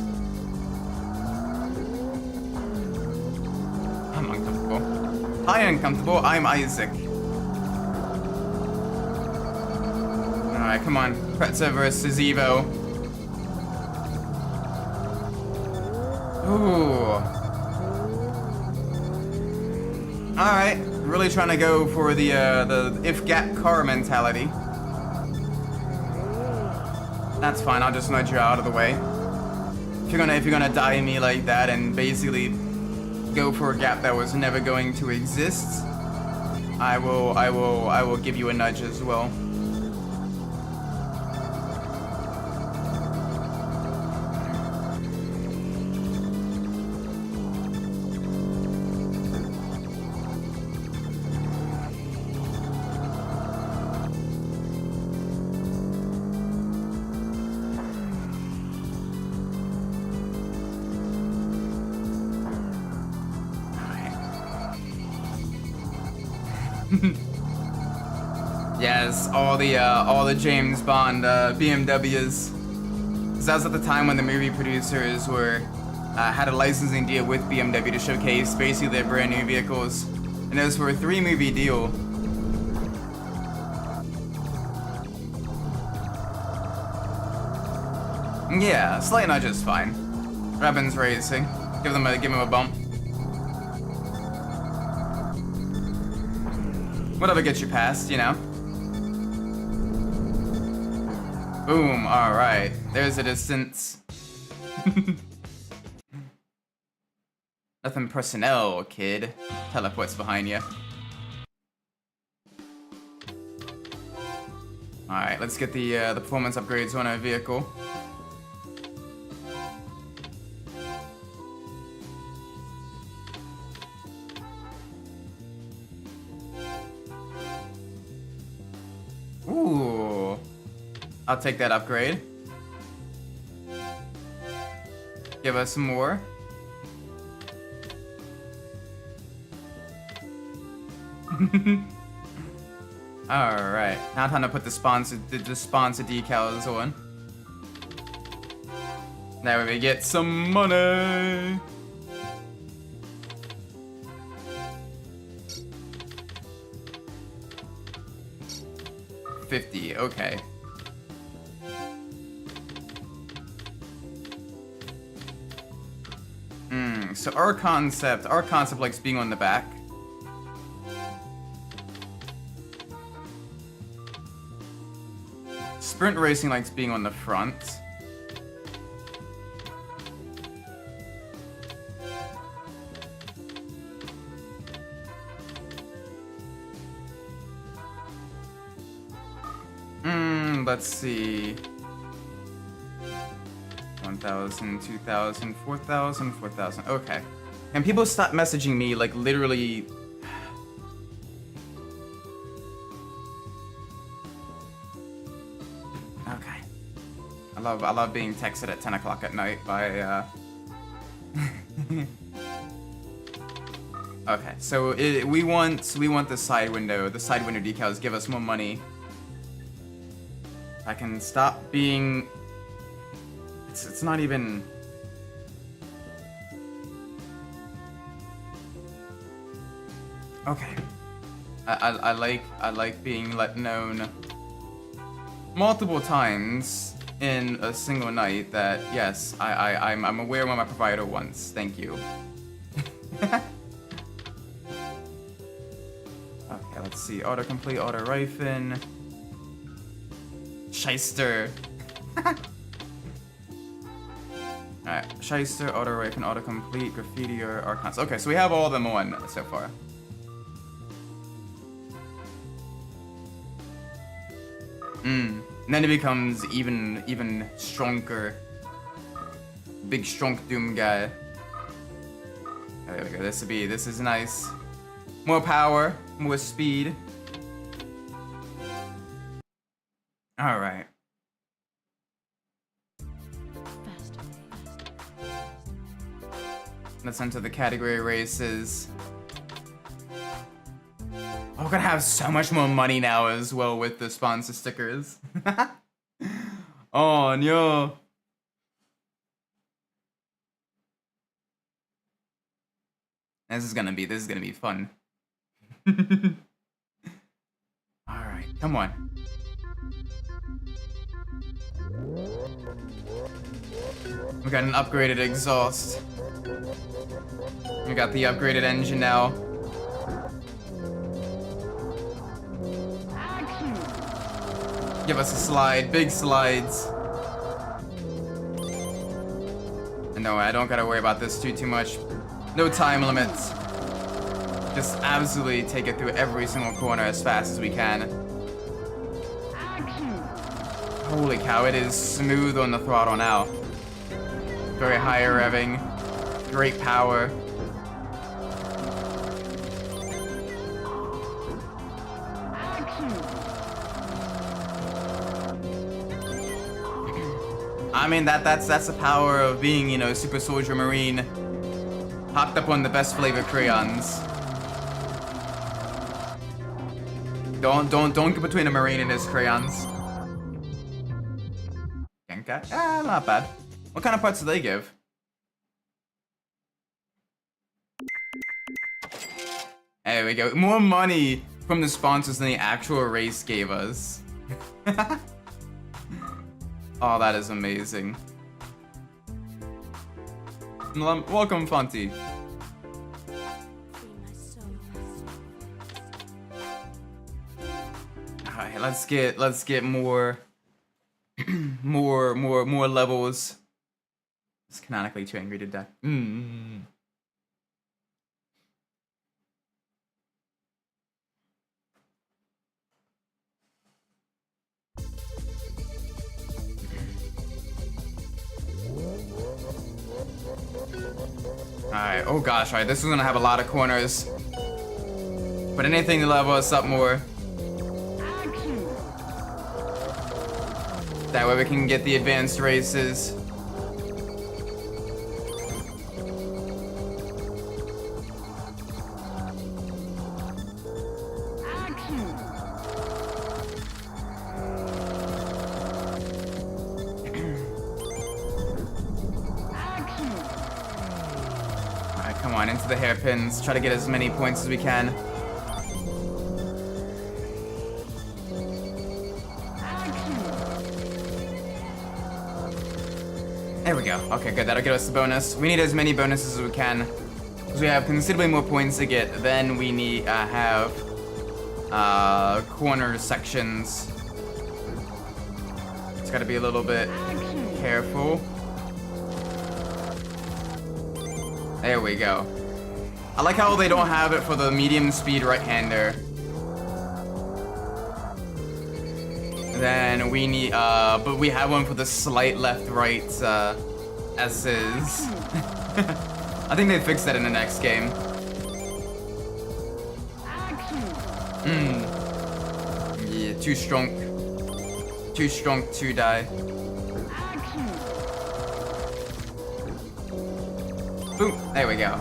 Speaker 1: I'm uncomfortable. Hi, uncomfortable. I'm Isaac. Alright, come on. Pretza versus Evo. Ooh. Alright. Really trying to go for the if gap car mentality. That's fine, I'll just nudge you out of the way. If you're gonna die me like that and basically go for a gap that was never going to exist, I will give you a nudge as well. Yes, all the James Bond BMWs. That was at the time when the movie producers were had a licensing deal with BMW to showcase basically their brand new vehicles, and those were a 3-movie deal. Yeah, slight nudge is fine. Rebens Racing, give him a bump. Whatever gets you past, you know. Boom, alright. There's a distance. Nothing personnel, kid. Teleports behind you. Alright, let's get the performance upgrades on our vehicle. Ooh. I'll take that upgrade. Give us some more. Alright, now time to put the sponsor decals on. Now we get some money. $50, okay. So our concept likes being on the back. Sprint racing likes being on the front. Let's see. 1,000, 2,000, 4,000, 4,000. Okay. And people stop messaging me like literally. Okay. I love being texted at 10 o'clock at night by Okay, so we want the side window. The side window decals give us more money. I can stop being. It's not even. Okay. I like being let known multiple times in a single night that yes, I'm aware what my provider wants. Thank you. Okay, let's see. Autocomplete, auto rifen. Shyster. Alright, Shyster, auto rifen, autocomplete, graffiti, or archons. Okay, so we have all of them on so far. And then it becomes even stronger. Big strong doom guy. Oh, there we go. This is nice. More power, more speed. Alright. Let's enter the category races. Oh, we're gonna have so much more money now as well with the sponsor stickers. Oh no. This is gonna be fun. Alright, come on. We got an upgraded exhaust. We got the upgraded engine now. Give us a slide, big slides. And no, I don't gotta worry about this too much. No time limits. Just absolutely take it through every single corner as fast as we can. Holy cow, it is smooth on the throttle now. Very high revving, great power. I mean, that's the power of being, you know, Super Soldier Marine, hopped up on the best flavor crayons. Don't get between a Marine and his crayons. Genkai? Ah, not bad. What kind of parts do they give? There we go. More money from the sponsors than the actual race gave us. Oh, that is amazing. Welcome, Fonty. Alright, let's get more more levels. It's canonically too angry to die. Alright, oh gosh, alright, this is gonna have a lot of corners. But anything to level us up more. That way we can get the advanced races. Come on, into the hairpins. Try to get as many points as we can. There we go. Okay, good. That'll get us the bonus. We need as many bonuses as we can, because we have considerably more points to get than we need have corner sections. It's got to be a little bit careful. There we go. I like how they don't have it for the medium speed right-hander. Then we need, but we have one for the slight left-right, as is. I think they fixed that in the next game. Yeah, too strong. Too strong to die. Boom, there we go.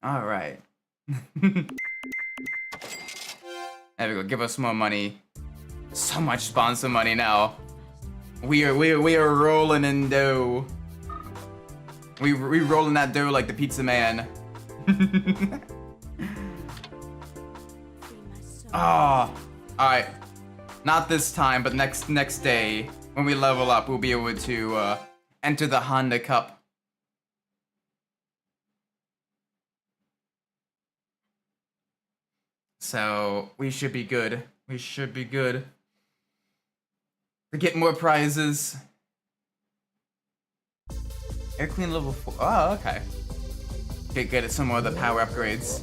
Speaker 1: All right. There we go. Give us more money. So much sponsor money now. We are rolling in dough. We rolling that dough like the pizza man. Ah, all right. Not this time, but next day when we level up, we'll be able to enter the Honda Cup. So we should be good. We should be good to get more prizes. Air clean level 4. Oh, okay. Get good at some more of the power upgrades.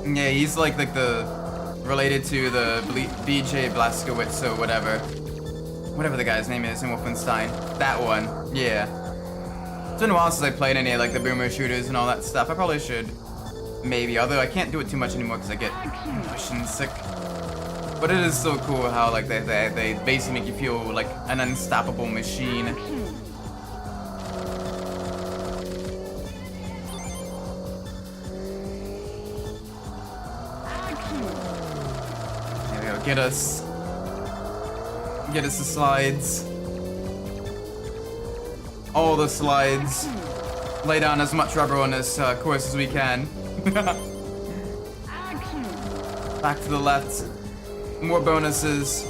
Speaker 1: Yeah, he's like the related to the BJ Blazkowicz or whatever the guy's name is in Wolfenstein. That one, yeah. It's been a while since I played any like the boomer shooters and all that stuff. I probably should, maybe. Although I can't do it too much anymore because I get motion sick. But it is so cool how like they basically make you feel like an unstoppable machine. Get us the slides. All the slides. Lay down as much rubber on this course as we can. Back to the left. More bonuses.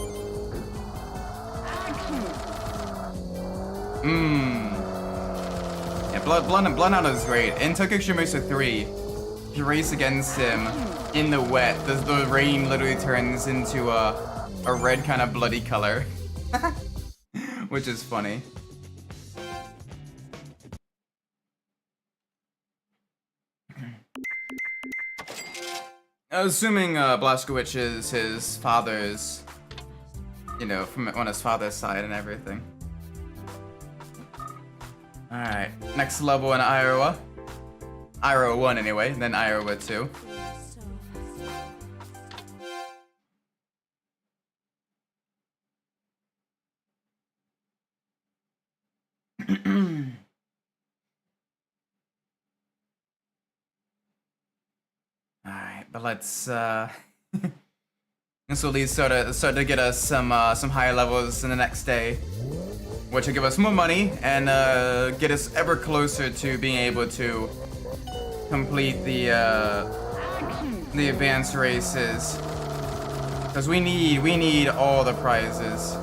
Speaker 1: Yeah, Bloodhound is great. In Tokyo Shimmersa 3, if you race against him in the wet, the rain literally turns into a red kind of bloody color. Which is funny. Assuming Blazkowicz is his father's, you know, from on his father's side and everything. Alright, next level in Iowa. Iowa 1 anyway, then Iowa 2. Alright, but let's this will at least start to get us some higher levels in the next day, which will give us more money and get us ever closer to being able to complete the advanced races, because we need all the prizes.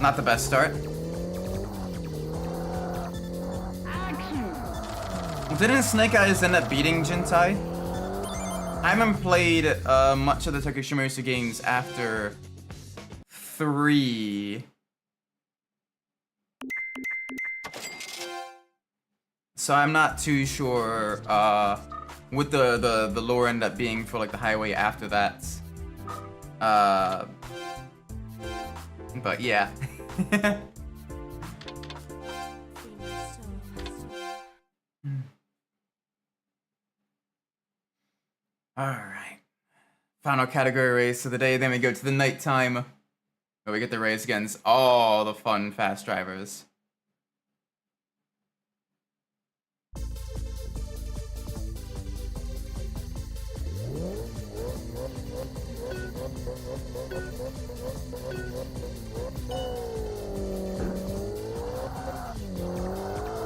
Speaker 1: Not the best start. Didn't Snake Eyes end up beating Jintai? I haven't played much of the Tokyo Shimmersu games after 3. So I'm not too sure what the lore end up being for like the highway after that. But yeah. Alright. Final category race of the day, then we go to the nighttime, where we get the race against all the fun fast drivers.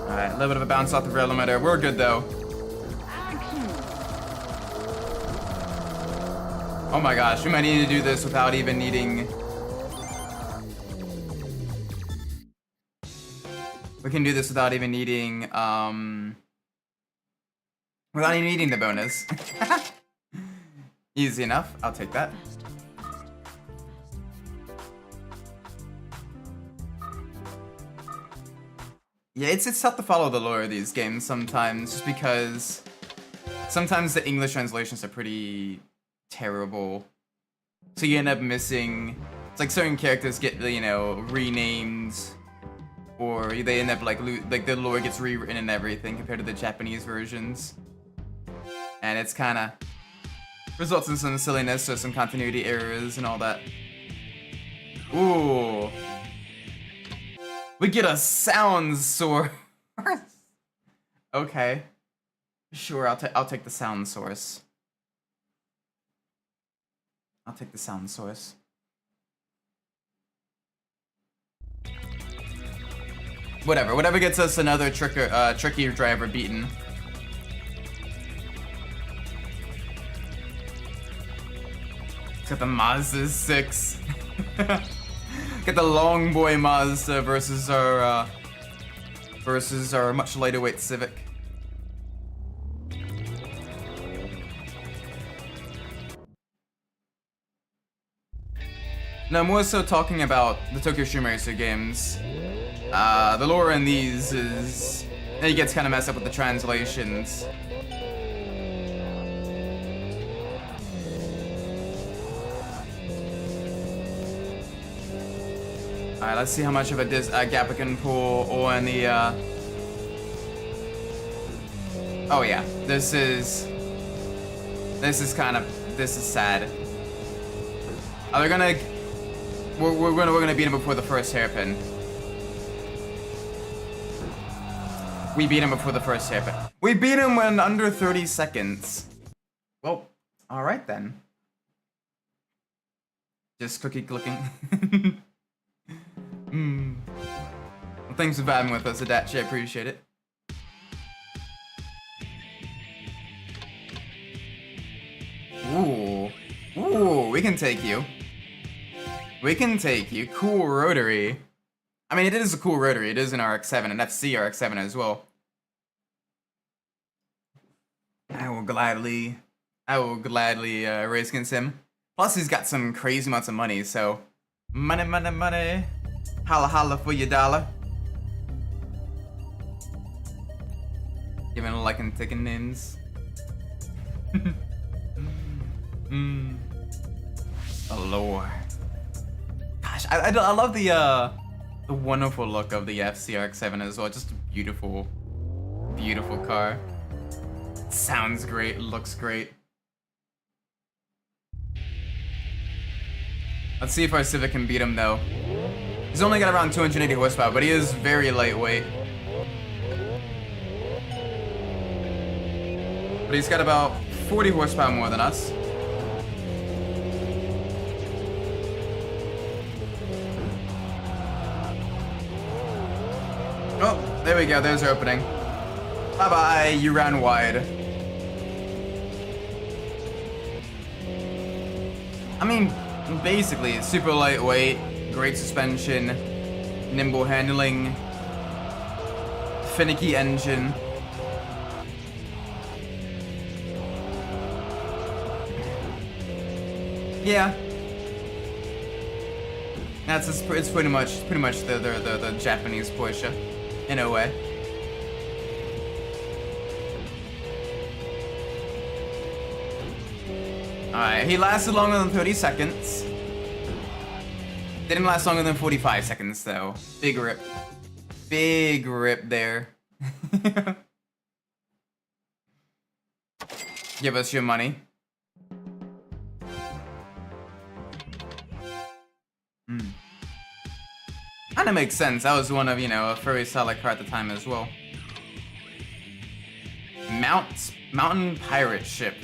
Speaker 1: Alright, a little bit of a bounce off the rail limiter. We're good though. Oh my gosh, we might need to do this without even needing... We can do this without even needing, without even needing the bonus. Easy enough, I'll take that. Yeah, it's tough to follow the lore of these games sometimes, just because sometimes the English translations are pretty terrible. So you end up missing, it's like certain characters get, you know, renamed, or they end up like the lore gets rewritten and everything compared to the Japanese versions. And it's kind of results in some silliness or some continuity errors and all that. Ooh. We get a sound source. Okay. Sure, I'll take the sound source. I'll take the sound source. Whatever gets us another tricky driver beaten. Got the Mazda 6. Get the long boy Mazda versus our much lighter weight Civic. No, more so talking about the Tokyo Shimmersu games. The lore in these is... It gets kind of messed up with the translations. Alright, let's see how much of a gap we can pull on the... Oh yeah, this is sad. Are we gonna... We're gonna beat him before the first hairpin. We beat him before the first hairpin. We beat him in under 30 seconds. Well, alright then. Just cookie clicking. Well, thanks for vibing with us, Adachi. I appreciate it. Ooh, we can take you. We can take you. Cool rotary. I mean, it is a cool rotary. It is an RX-7, an FC RX-7 as well. I will gladly race against him. Plus, he's got some crazy amounts of money, so... Money. Holla holla for your dollar. Giving a like and taking names. Oh lord. Gosh, I love the wonderful look of the FCRX-7 as well. Just a beautiful car. Sounds great, looks great. Let's see if our Civic can beat him though. He's only got around 280 horsepower, but he is very lightweight. But he's got about 40 horsepower more than us. Oh, there we go, there's our opening. Bye-bye, you ran wide. I mean, basically, it's super lightweight, great suspension, nimble handling, finicky engine. Yeah. It's pretty much the Japanese Porsche, in a way. Alright, he lasted longer than 30 seconds. Didn't last longer than 45 seconds though. Big rip. Big rip there. Give us your money. Kinda makes sense. That was one of, you know, a furry solid car at the time as well. Mountain pirate ship.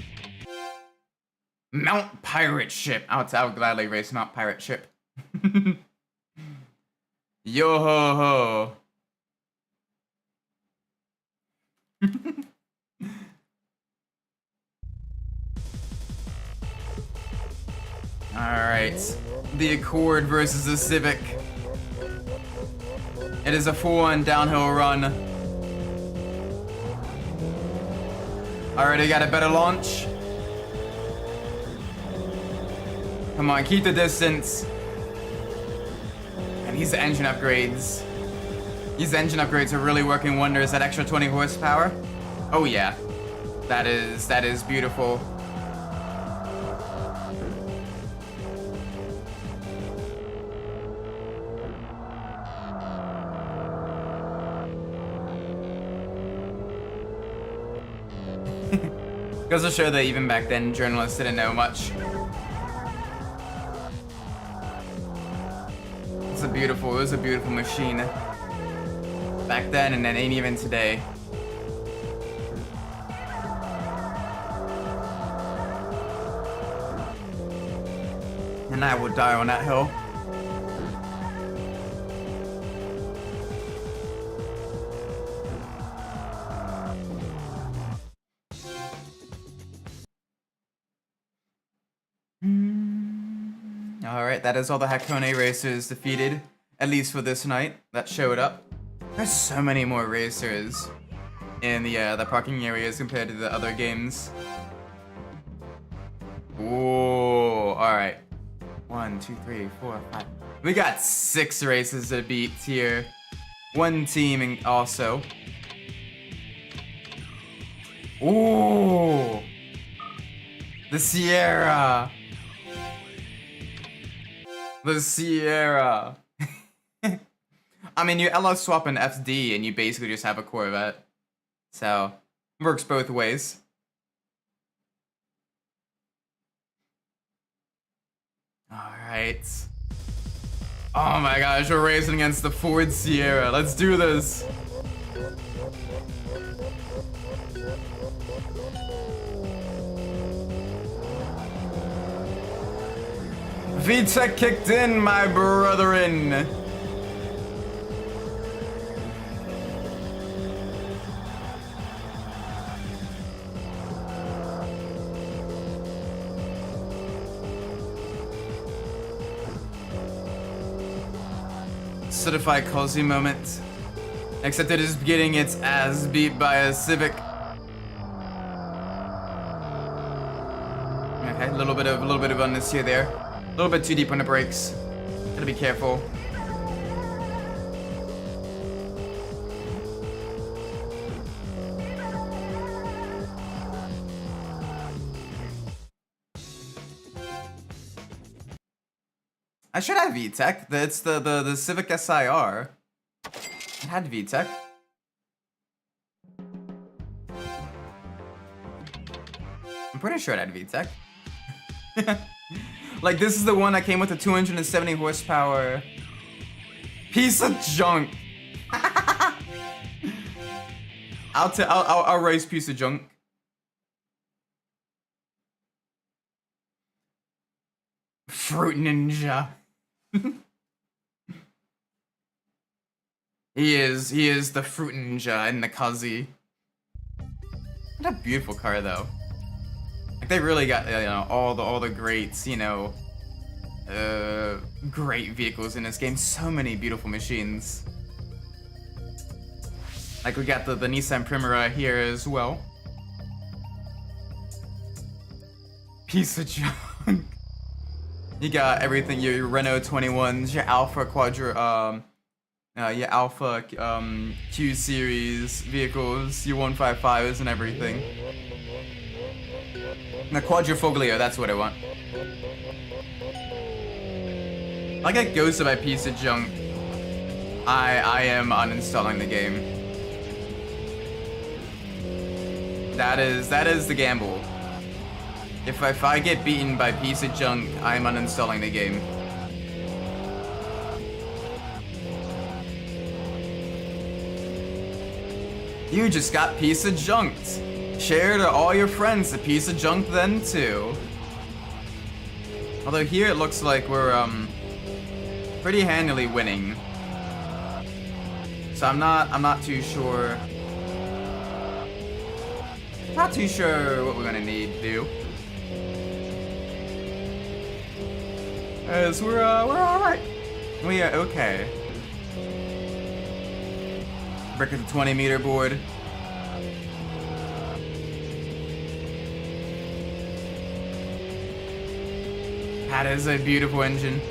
Speaker 1: Mount pirate ship. I would gladly race Mount pirate ship. Yo ho ho. Alright. The Accord versus the Civic. It is a full-on downhill run. Already got a better launch. Come on, keep the distance. And these engine upgrades. These engine upgrades are really working wonders. That extra 20 horsepower. Oh yeah. That is beautiful. Goes to show that even back then, journalists didn't know much. It was a beautiful machine. Back then, and then ain't even today. And I would die on that hill. Alright, that is all the Hakone racers defeated, at least for this night, that showed up. There's so many more racers in the parking areas compared to the other games. Ooh, alright. 1, 2, 3, 4, 5. We got 6 races to beat here. 1 team also. Ooh! The Sierra! The Sierra. I mean, you LS swap an FD and you basically just have a Corvette. So, works both ways. Alright. Oh my gosh, we're racing against the Ford Sierra. Let's do this. VTech kicked in, my brethren. Certified cozy moment. Except it is getting its ass beat by a Civic. Okay, a little bit of unnecessary there. A little bit too deep on the brakes. Gotta be careful. I should have VTech. It's the Civic SIR. It had VTech. I'm pretty sure it had VTech. Like, this is the one that came with the 270 horsepower. Piece of junk. I'll race piece of junk. Fruit Ninja. He is the Fruit Ninja in the Kazi. What a beautiful car, though. Like, they really got, you know, all the greats, you know, great vehicles in this game. So many beautiful machines. Like, we got the Nissan Primera here as well. Piece of junk. You got everything, your Renault 21s, your Alpha your Alpha Q series vehicles, your 155s and everything. The Quadrifoglio, that's what I want. I get ghosted by piece of junk. I am uninstalling the game. That is the gamble. If I get beaten by piece of junk, I'm uninstalling the game. You just got piece of junked. Share to all your friends a piece of junk then too. Although here it looks like we're pretty handily winning. So I'm not too sure. Not too sure what we're gonna need to do. As we're alright. We are okay. Break at the 20-meter board. That is a beautiful engine.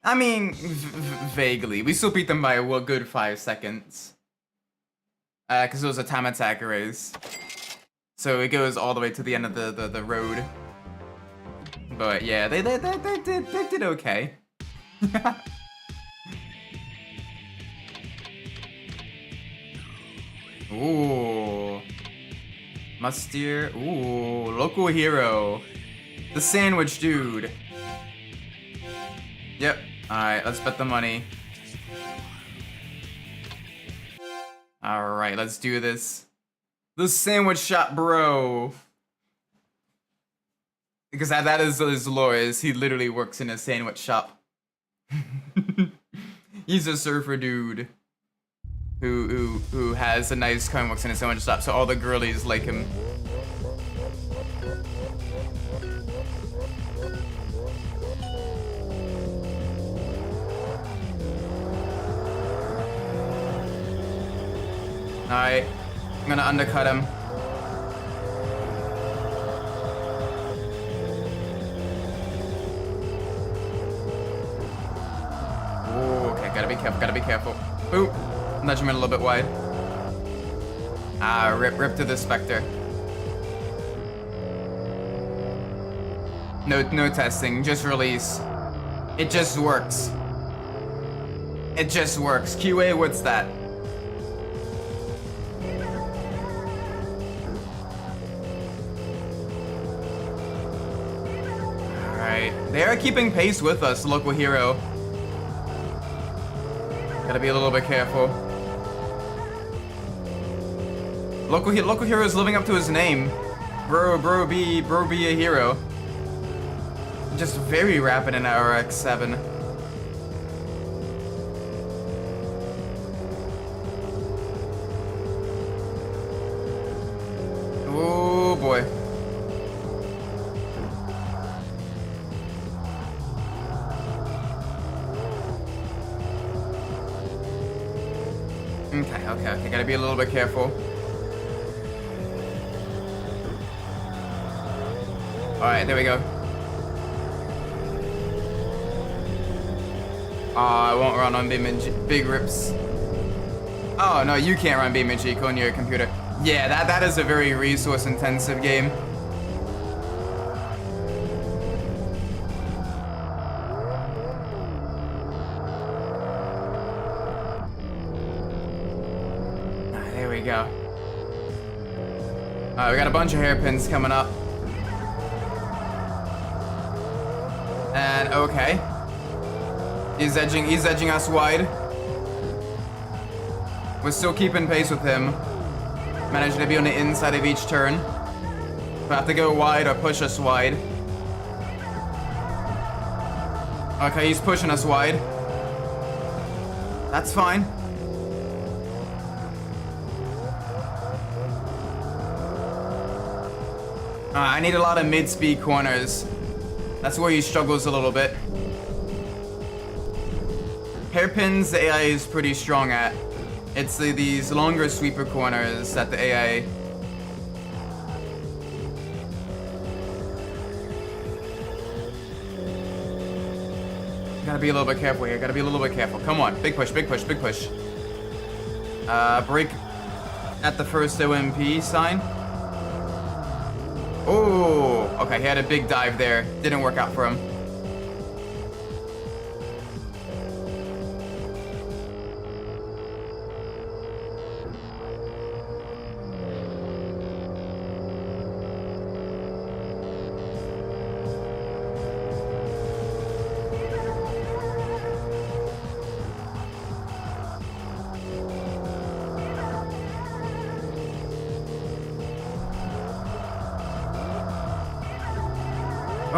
Speaker 1: I mean, vaguely. We still beat them by a good 5 seconds. Because it was a time attack race. So it goes all the way to the end of the road. But yeah, they did okay. Ooh. Mustier. Ooh, local hero. The sandwich dude. Yep. Alright, let's bet the money. Alright, let's do this. The sandwich shop bro. Because that is his lore, is he literally works in a sandwich shop. He's a surfer dude. Who has a nice car and works in a sandwich shop, so all the girlies like him. Alright, I'm gonna undercut him. Ooh, okay, gotta be careful. Ooh. Nudge him in a little bit wide. Ah, rip to the Spectre. No testing, just release. It just works. It just works. QA, what's that? Alright, they are keeping pace with us, local hero. Gotta be a little bit careful. Local hero is living up to his name. Bro be a hero. Just very rapid in our X7. Oh boy. Okay, gotta be a little bit careful. Alright, there we go. I won't run on big rips. Oh, no, you can't run Beam and Cheek on your computer. Yeah, that is a very resource-intensive game. There we go. Alright, we got a bunch of hairpins coming up. And okay. He's edging us wide. We're still keeping pace with him. Managing to be on the inside of each turn. We have to go wide or push us wide. Okay, he's pushing us wide. That's fine. I need a lot of mid-speed corners. That's where he struggles a little bit. Hairpins, the AI is pretty strong at. It's these longer sweeper corners that the AI Gotta be a little bit careful here. Gotta be a little bit careful. Come on. Big push, big push, big push. Break at the first OMP sign. Oh, okay. He had a big dive there. Didn't work out for him.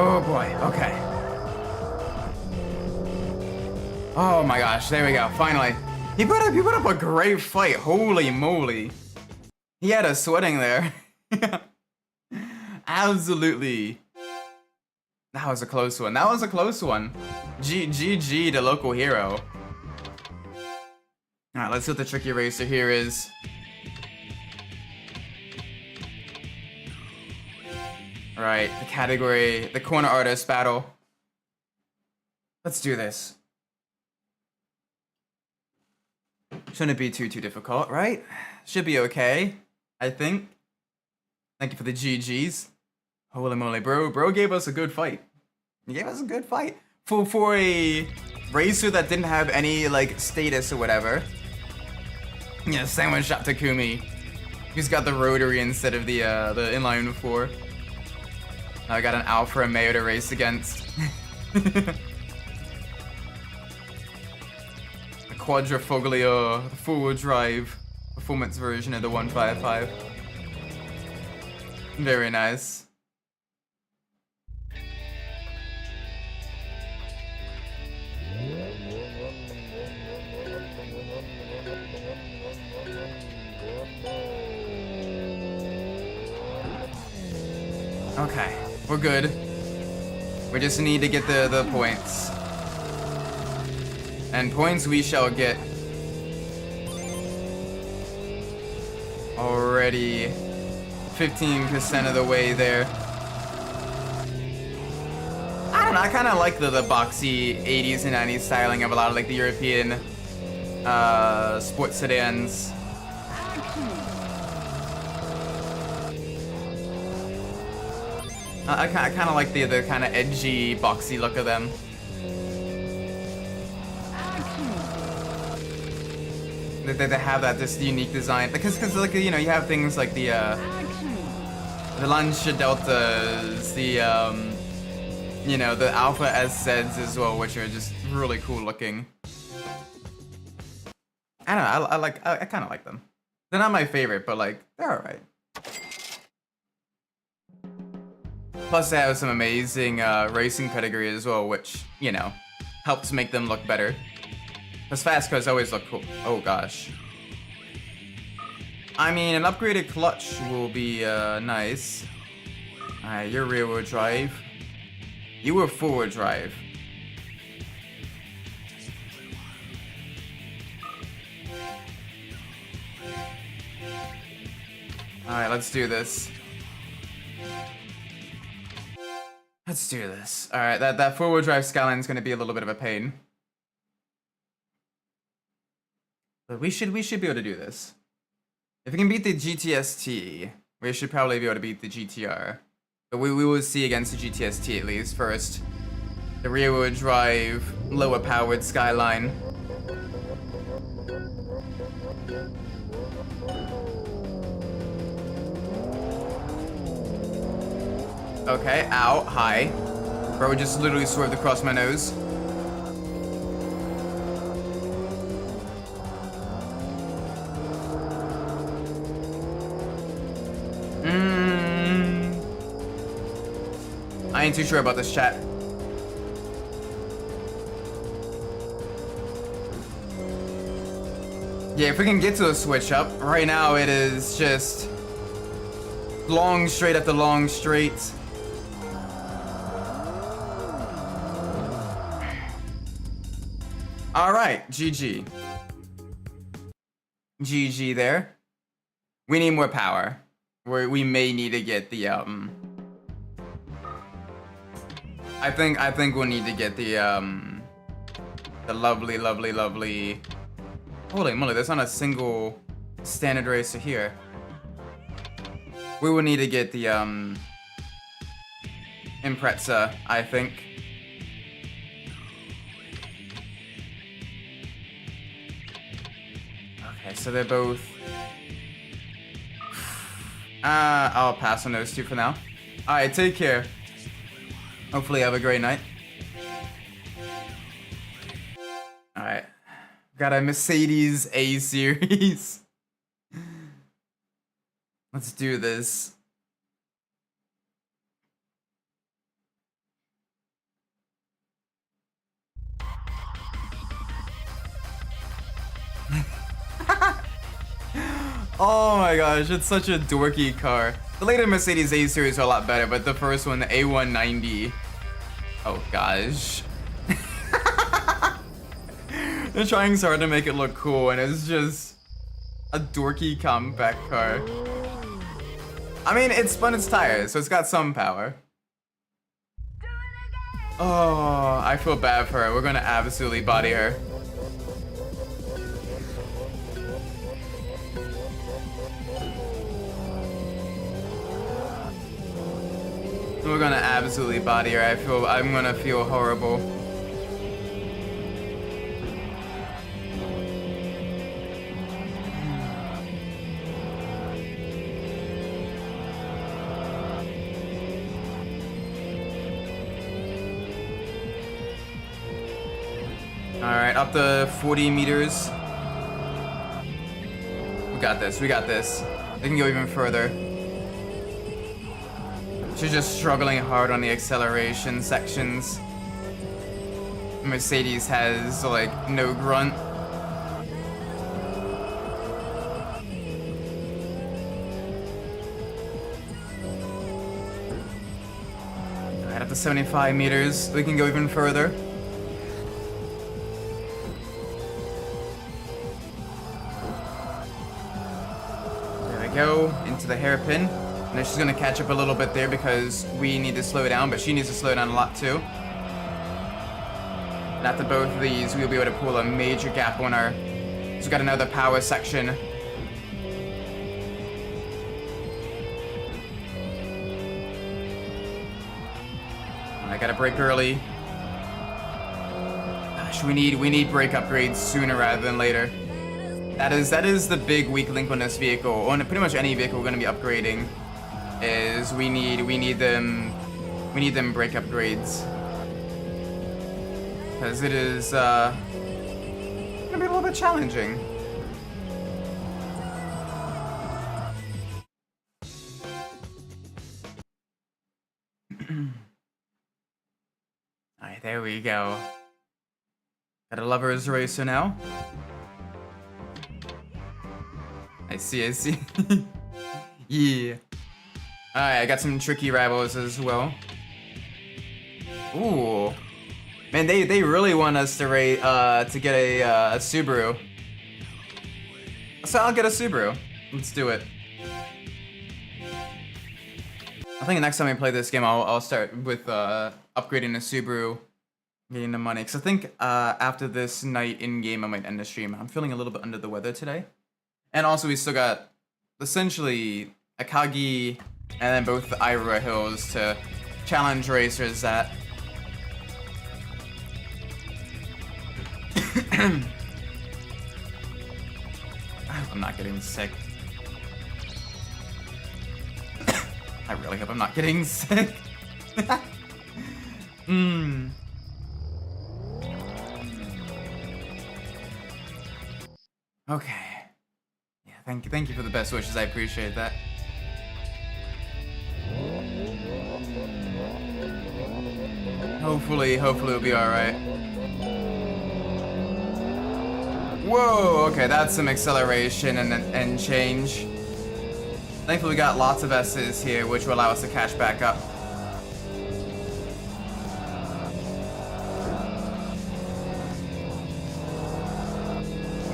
Speaker 1: Oh boy, okay. Oh my gosh, there we go, finally. He put up a great fight, holy moly. He had us sweating there. Absolutely. That was a close one, that was a close one. GG to local hero. Alright, let's see what the tricky racer here is. Right, the category, the corner artist battle. Let's do this. Shouldn't be too difficult, right? Should be okay, I think. Thank you for the GGs. Holy moly, bro gave us a good fight. He gave us a good fight. For a racer that didn't have any, like, status or whatever. Yeah, sandwich shot Takumi. He's got the rotary instead of the inline 4. I got an Alpha Romeo to race against. A Quadrifoglio four-wheel drive performance version of the 155. Very nice. Okay. We're good. We just need to get the points. And points we shall get. Already 15% of the way there. I don't know, I kind of like the boxy 80s and 90s styling of a lot of like the European sports sedans. I kind of like the kind of edgy, boxy look of them. They have that just unique design because like you know you have things like the Lancia Deltas, the you know the Alpha SZs as well, which are just really cool looking. I don't know, I kind of like them. They're not my favorite, but like they're alright. Plus, they have some amazing racing pedigree as well, which, you know, helps make them look better. Because fast cars always look cool. Oh, gosh. I mean, an upgraded clutch will be nice. Alright, you're rear-wheel drive. You were forward drive. Alright, let's do this. Let's do this. Alright, that four-wheel drive Skyline is going to be a little bit of a pain. But we should be able to do this. If we can beat the GTST, we should probably be able to beat the GTR. But we will see against the GTST at least first. The rear-wheel drive, lower-powered Skyline. Okay, ow, hi. Bro just literally swerved across my nose. I ain't too sure about this, chat. Yeah, if we can get to a switch up, right now it is just long straight after long straight. Alright, GG. GG there. We need more power. We may need to get the I think we'll need to get the The lovely, lovely, lovely... Holy moly, there's not a single standard racer here. We will need to get the, Impreza, I think. Okay, so they're both... I'll pass on those two for now. Alright, take care. Hopefully you have a great night. Alright. Got a Mercedes A series. Let's do this. Oh my gosh, it's such a dorky car. The later Mercedes A series are a lot better, but the first one, the A190. Oh gosh. They're trying so hard to make it look cool, and it's just a dorky compact car. I mean, it spun its tires, so it's got some power. Oh, I feel bad for her. We're gonna absolutely body her. We're gonna absolutely body her. I'm gonna feel horrible. Alright, up to 40 meters. We got this, we got this. They can go even further. She's just struggling hard on the acceleration sections. Mercedes has, like, no grunt. Alright, up to 75 meters. We can go even further. There we go, into the hairpin. And then she's gonna catch up a little bit there because we need to slow down, but she needs to slow down a lot too. And after both of these, we'll be able to pull a major gap on her. So we've got another power section. I gotta brake early. Gosh, we need brake upgrades sooner rather than later. That is the big weak link on this vehicle, on pretty much any vehicle we're gonna be upgrading. Is we need them brake upgrades, because it is gonna be a little bit challenging. Alright, there we go. Got a lovers racer now. I see. Yeah. Alright, I got some tricky rivals as well. Ooh. Man, they really want us to get a Subaru. So I'll get a Subaru. Let's do it. I think next time we play this game, I'll start with upgrading a Subaru, getting the money. Because I think after this night in game, I might end the stream. I'm feeling a little bit under the weather today. And also, we still got essentially Akagi and then both the Ira Hills to challenge racers at. I hope I'm not getting sick. I really hope I'm not getting sick. Okay. Yeah, thank you for the best wishes. I appreciate that. Hopefully it'll be alright. Whoa, okay, that's some acceleration and change. Thankfully we got lots of S's here, which will allow us to catch back up.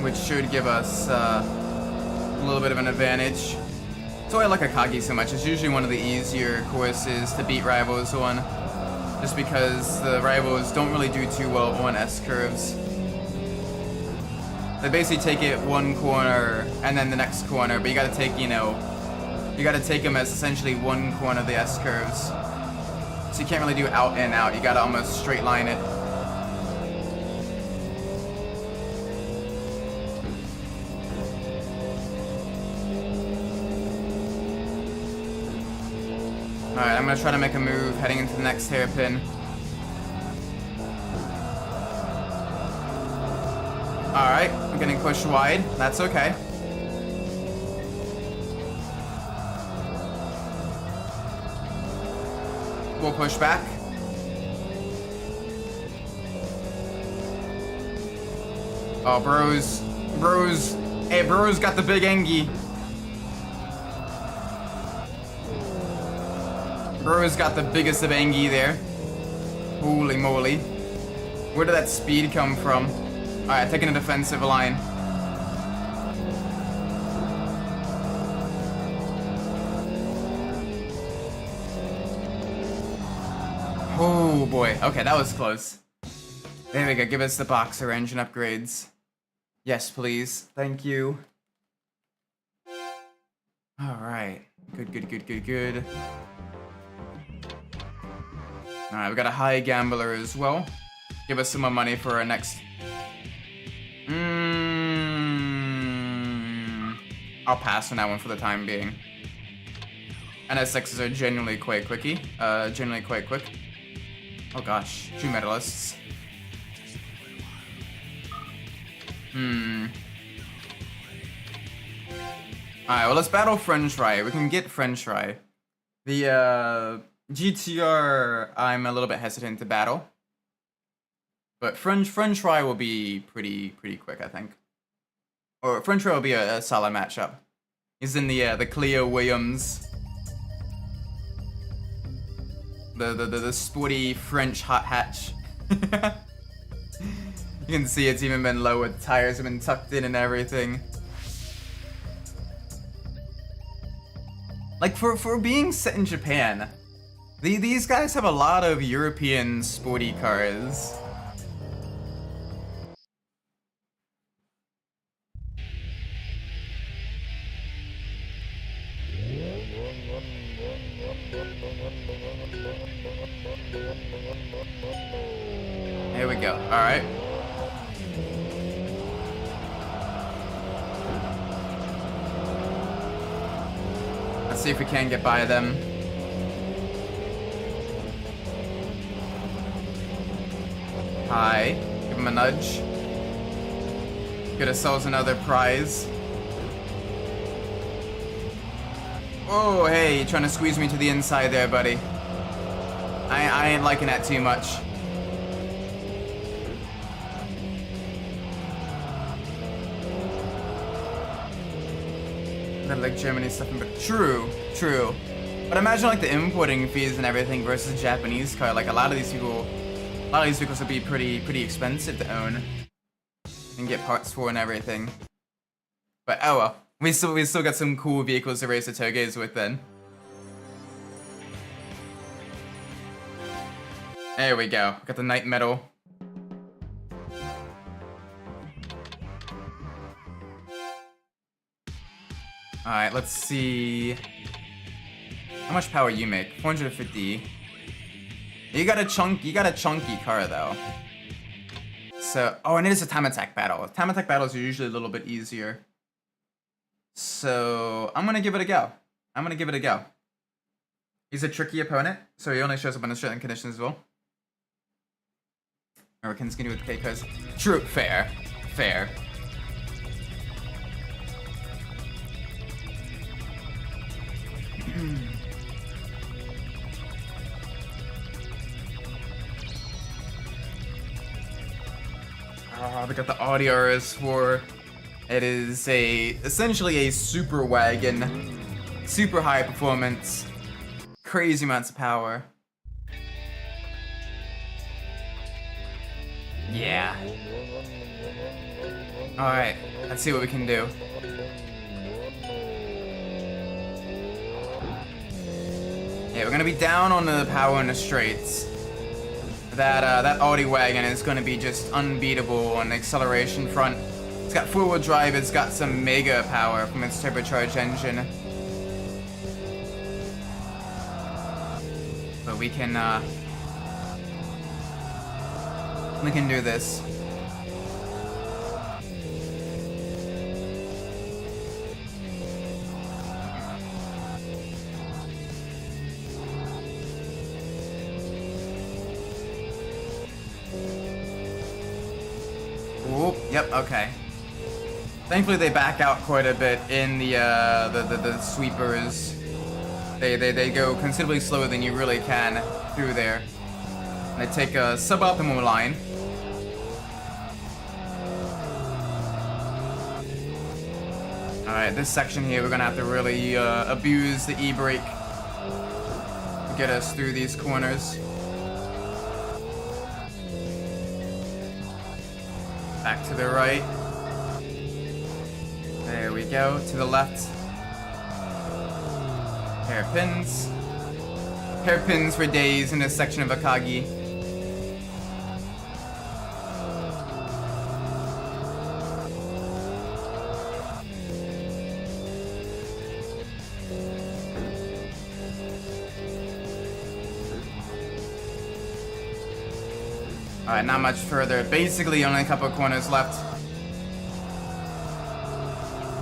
Speaker 1: Which should give us a little bit of an advantage. That's why I like Akagi so much. It's usually one of the easier courses to beat rivals on. Just because the rivals don't really do too well on S-curves. They basically take it one corner and then the next corner, but you gotta take, you know, you gotta take them as essentially one corner of the S-curves. So you can't really do out and out, you gotta almost straight line it. Alright, I'm gonna try to make a move heading into the next hairpin. Alright, I'm getting pushed wide. That's okay. We'll push back. Oh, bros. Hey, bros got the big Engie. Bro's got the biggest of Engie there. Holy moly. Where did that speed come from? Alright, taking a defensive line. Oh boy. Okay, that was close. There we go. Give us the boxer engine upgrades. Yes, please. Thank you. Alright. Good. Alright, we got a high gambler as well. Give us some more money for our next... I'll pass on that one for the time being. NS6s are genuinely quite quick. Oh gosh, 2 medalists. Alright, well let's battle French Fry. We can get French Fry. The GTR, I'm a little bit hesitant to battle. But French Fry will be pretty quick, I think. Or French Fry will be a solid matchup. He's in the Cleo Williams. The sporty French hot hatch. You can see it's even been lowered, the tires have been tucked in and everything. Like for being set in Japan, these guys have a lot of European sporty cars. Here we go. All right. Let's see if we can get by them. Hi. Give him a nudge. Get ourselves another prize. Oh, hey, you're trying to squeeze me to the inside there, buddy. I ain't liking that too much. I like Germany stuff, but true. But imagine like the importing fees and everything versus Japanese car. Like a lot of these vehicles would be pretty expensive to own and get parts for and everything. But oh well, we still got some cool vehicles to race the touges with then. There we go. Got the Knight medal. Alright, let's see how much power you make. 450. You got a chunky car though. So, oh, and it is a time attack battle. Time attack battles are usually a little bit easier. So, I'm gonna give it a go. He's a tricky opponent, so he only shows up under certain conditions as well. Or we can continue with the K-Cars. True, fair. Oh, we got the Audi RS4. It is essentially a super wagon, super high performance, crazy amounts of power. Yeah. All right, let's see what we can do. Yeah, we're gonna be down on the power in the straights. That Audi wagon is gonna be just unbeatable on the acceleration front. It's got four-wheel drive, it's got some mega power from its turbocharged engine. But we can do this. Oop, yep, okay. Thankfully they back out quite a bit in the sweepers. They go considerably slower than you really can through there. And they take a suboptimal line. Alright, this section here we're gonna have to really abuse the e-brake to get us through these corners. Back to the right. There we go. To the left. Hairpins. Hairpins for days in this section of Akagi. Alright, not much further. Basically, only a couple of corners left.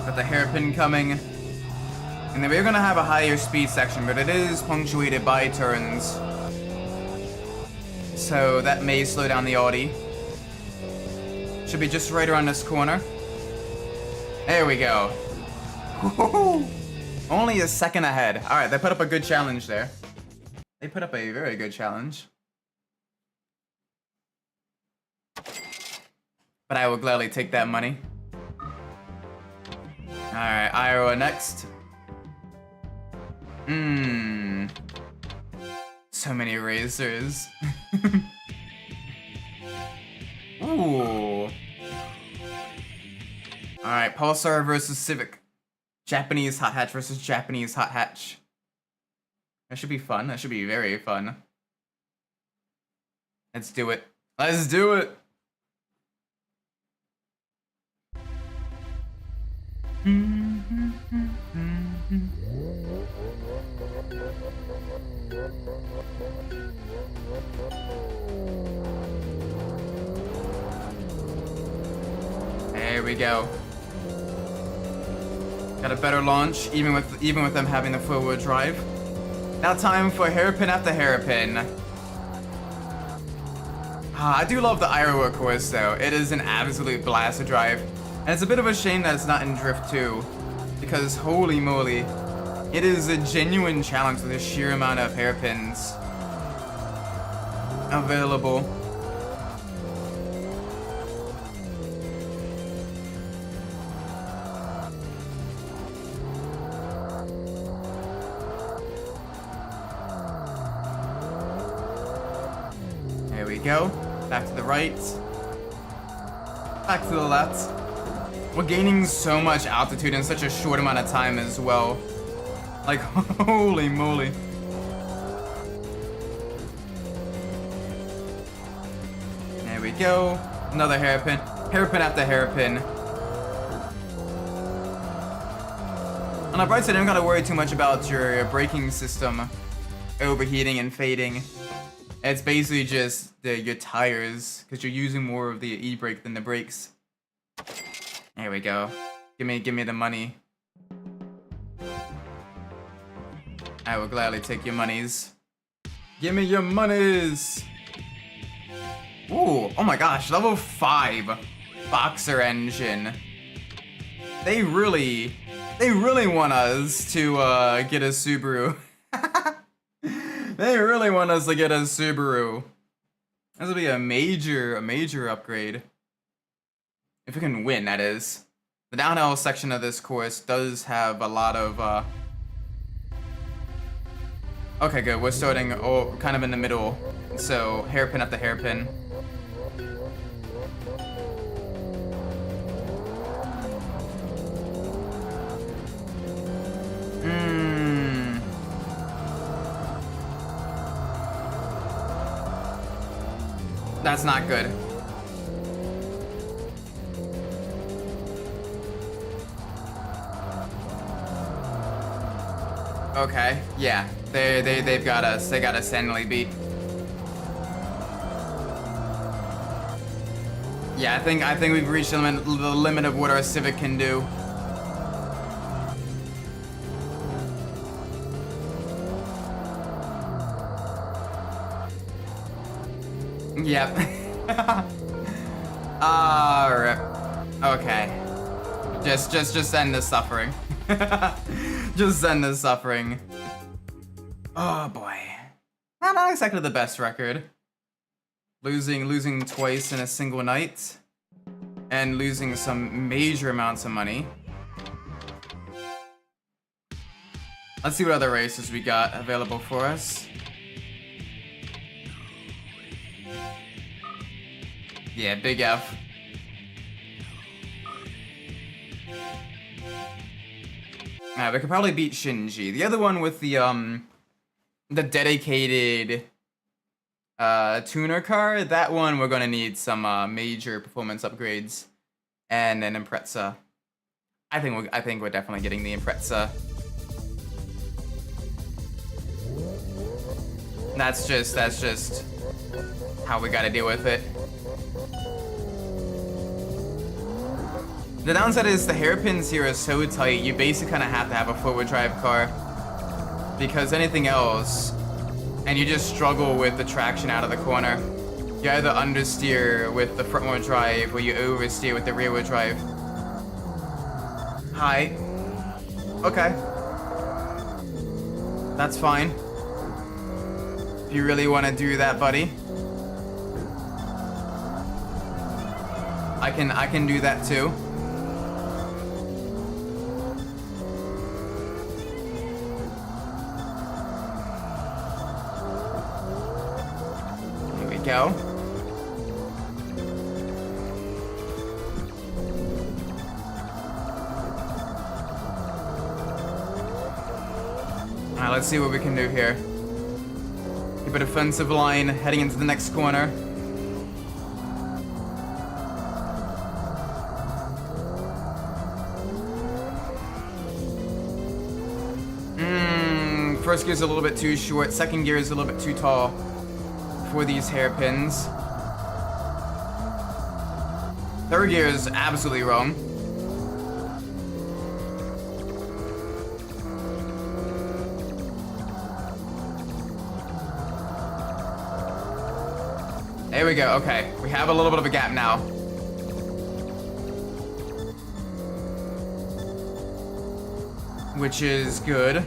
Speaker 1: Got the hairpin coming. And then we're gonna have a higher speed section, but it is punctuated by turns. So that may slow down the Audi. Should be just right around this corner. There we go. Only a second ahead. Alright, they put up a good challenge there. They put up a very good challenge. But I will gladly take that money. Alright, Iowa next. So many racers. Ooh. Alright, Pulsar versus Civic. Japanese hot hatch versus Japanese hot hatch. That should be fun. That should be very fun. Let's do it. Let's do it! There we go. Got a better launch, even with them having the four-wheel drive. Now time for hairpin after hairpin. I do love the Iowa course though. It is an absolute blast to drive. And it's a bit of a shame that it's not in Drift 2, because holy moly, it is a genuine challenge with the sheer amount of hairpins available. There we go. Back to the right. Back to the left. We're gaining so much altitude in such a short amount of time as well. Like, holy moly. There we go. Another hairpin. Hairpin after hairpin. On the bright side, you don't gotta worry too much about your braking system overheating and fading. It's basically just your tires, because you're using more of the e-brake than the brakes. There we go. Give me the money. I will gladly take your monies. Give me your monies! Ooh, oh my gosh, level 5 boxer engine. They really want us to get a Subaru. They really want us to get a Subaru. This will be a major upgrade. If we can win, that is. The downhill section of this course does have a lot of, Okay, good. We're starting kind of in the middle. So, hairpin after hairpin. That's not good. Okay, yeah, they've got us. They got us handily beat. Yeah, I think we've reached the limit of what our Civic can do. Yep. Alright. Okay. Just end the suffering. Just end the suffering. Oh boy. Not exactly the best record. Losing twice in a single night. And losing some major amounts of money. Let's see what other races we got available for us. Yeah, big F. We could probably beat Shinji. The other one with the dedicated tuner car, that one we're gonna need some major performance upgrades and an Impreza. I think we're definitely getting the Impreza. That's just how we gotta deal with it. The downside is the hairpins here are so tight, you basically kind of have to have a forward drive car. Because anything else, and you just struggle with the traction out of the corner. You either understeer with the front wheel drive, or you oversteer with the rear wheel drive. Hi. Okay. That's fine. If you really want to do that, buddy. I can do that too. Go. Alright, let's see what we can do here. Keep a defensive line heading into the next corner. First gear's a little bit too short, second gear is a little bit too tall for these hairpins. Third gear is absolutely wrong. There we go, okay. We have a little bit of a gap now. Which is good.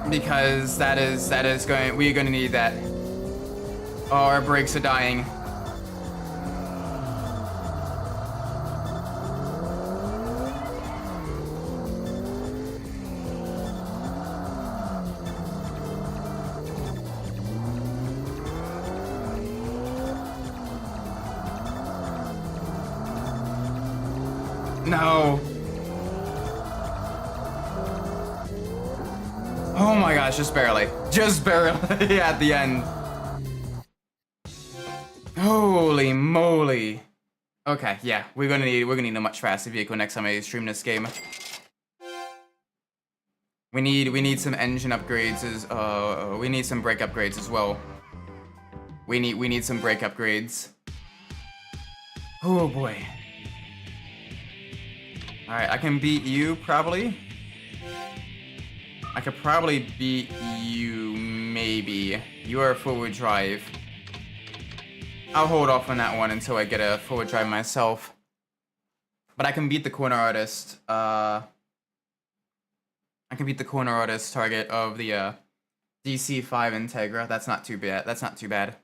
Speaker 1: Because we're gonna need that. Oh, our brakes are dying. No. Oh my gosh, just barely. Just barely at the end. Holy moly. Okay, yeah, we're gonna need a much faster vehicle next time I stream this game. We need some engine upgrades we need some brake upgrades as well. We need some brake upgrades. Oh boy. Alright, I can beat you probably. I could probably beat you, maybe. You are a forward drive. I'll hold off on that one until I get a forward drive myself. But I can beat the corner artist. I can beat the corner artist target of the DC5 Integra. That's not too bad. That's not too bad.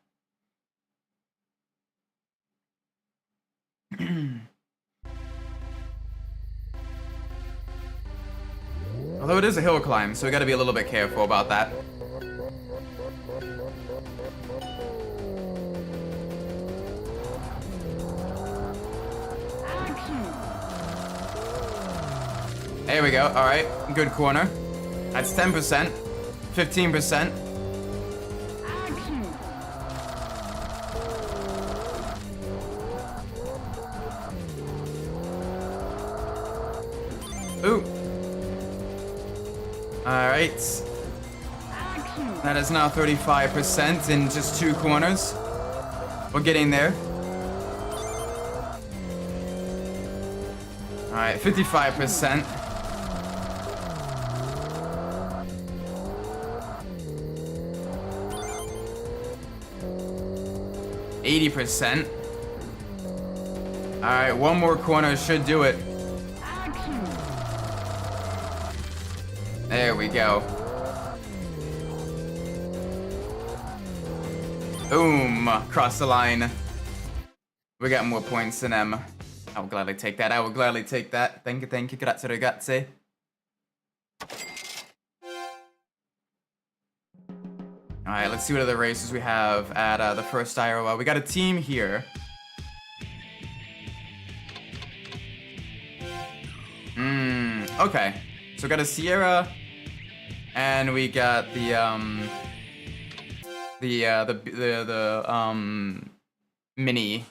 Speaker 1: Although it is a hill climb, so we gotta be a little bit careful about that. There we go, alright. Good corner. That's 10%, 15%. Ooh. Alright. That is now 35% in just 2 corners. We're getting there. Alright, 55%. %. Alright, one more corner should do it. There we go. Boom! Cross the line. We got more points than them. I will gladly take that. I will gladly take that. Thank you, thank you. Grazie, ragazzi. Alright, let's see what other races we have at the first IRL. We got a team here. Okay. So we got a Sierra, and we got the Mini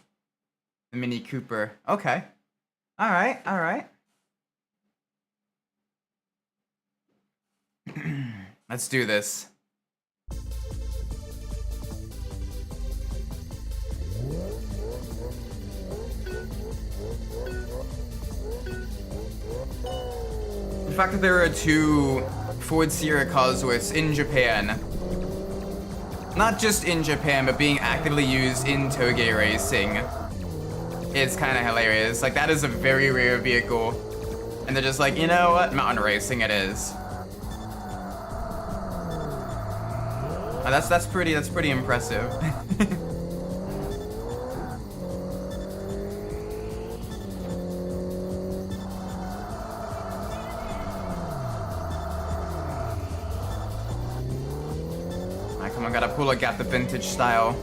Speaker 1: Cooper. Okay. All right. All right. Let's do this. The fact that there are 2 Ford Sierra Cosworths in Japan, not just in Japan, but being actively used in toge racing, is kind of hilarious. Like, that is a very rare vehicle, and they're just like, you know what, mountain racing it is. That's pretty impressive. Gotta pull a got the vintage style.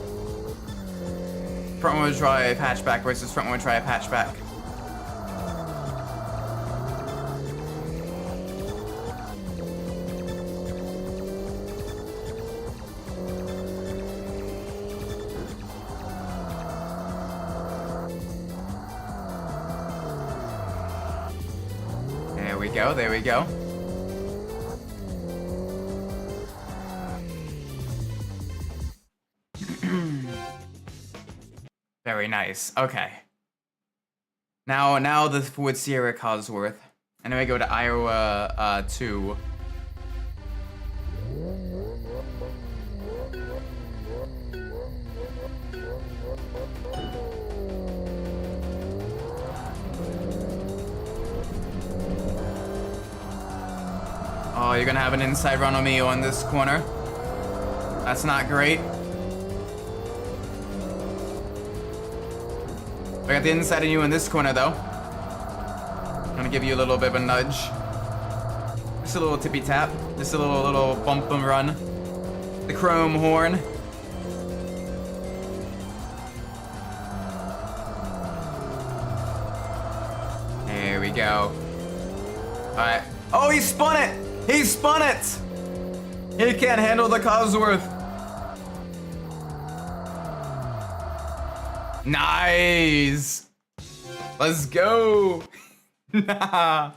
Speaker 1: Front wheel drive hatchback versus front wheel drive hatchback. There we go, there we go. Very nice. Okay. Now the Ford Sierra Cosworth, and then we go to Iowa 2. Oh, you're gonna have an inside run on me on this corner. That's not great. I got the inside of you in this corner, though. I'm gonna give you a little bit of a nudge. Just a little tippy tap. Just a little bump and run. The chrome horn. There we go. Alright. Oh, he spun it! He spun it! He can't handle the Cosworth. Nice! Let's go! Nah.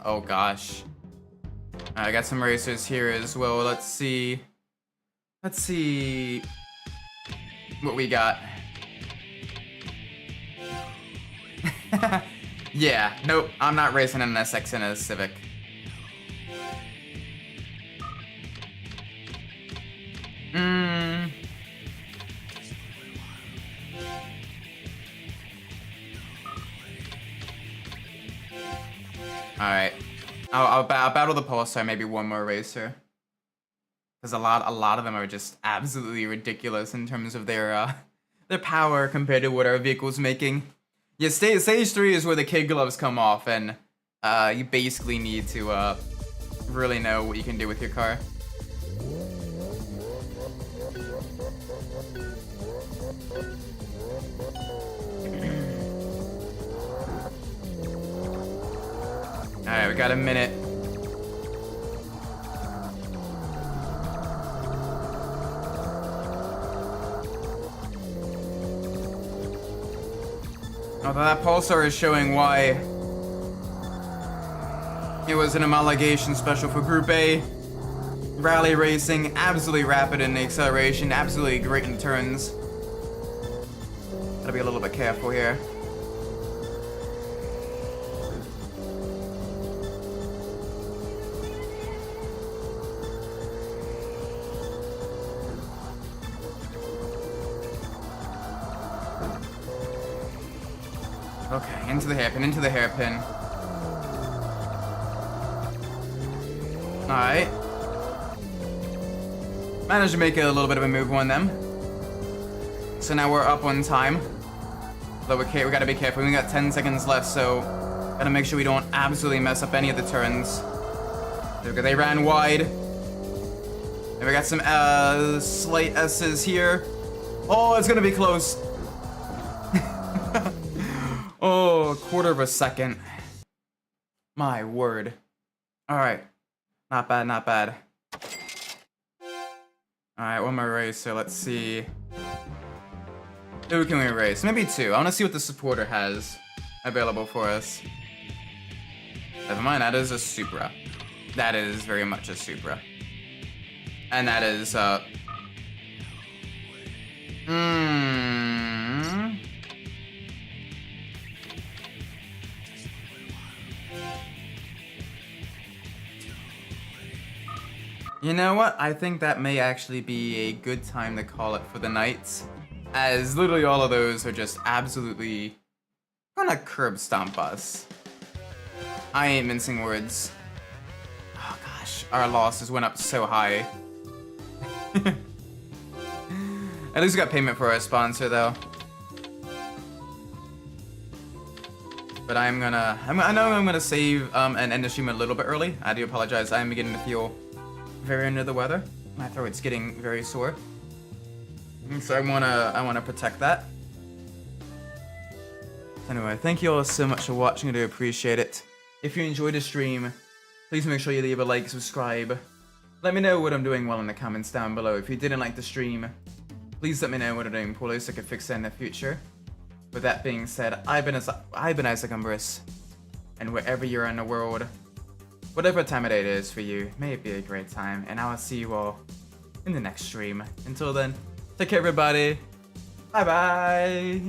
Speaker 1: Oh gosh. I got some racers here as well. Let's see what we got. Yeah, nope, I'm not racing an SX in a Civic. Alright. I'll battle the Pulsar, maybe one more racer. Because a lot of them are just absolutely ridiculous in terms of their power compared to what our vehicle's making. Yeah, stage 3 is where the kid gloves come off, and you basically need to really know what you can do with your car. Alright, we got a minute. Although that pulsar is showing why it was an homologation special for Group A. Rally racing, absolutely rapid in acceleration, absolutely great in turns. Gotta be a little bit careful here. Okay, into the hairpin, into the hairpin. Alright. Managed to make a little bit of a move on them. So now we're up on time. Though we gotta be careful. We got 10 seconds left, so gotta make sure we don't absolutely mess up any of the turns. There we go, they ran wide. And we got some slight S's here. Oh, it's gonna be close. Oh, a quarter of a second. My word. Alright. Not bad, not bad. Alright, one more race, so let's see. Who can we race? Maybe two. I want to see what the supporter has available for us. Never mind, that is a Supra. That is very much a Supra. And that is, You know what? I think that may actually be a good time to call it for the night, as literally all of those are just absolutely gonna curb stomp us. I ain't mincing words. Oh gosh, our losses went up so high. At least we got payment for our sponsor though. But I know I'm gonna save and end the stream a little bit early. I do apologize. I am beginning to feel very under the weather. My throat's getting very sore. And so I wanna protect that. Anyway, thank you all so much for watching. I do appreciate it. If you enjoyed the stream, please make sure you leave a like, subscribe. Let me know what I'm doing well in the comments down below. If you didn't like the stream, please let me know what I'm doing poorly so I can fix it in the future. With that being said, I've been Isaac Umbras, and wherever you're in the world, whatever time of day it is for you, may it be a great time, and I will see you all in the next stream. Until then, take care everybody. Bye bye.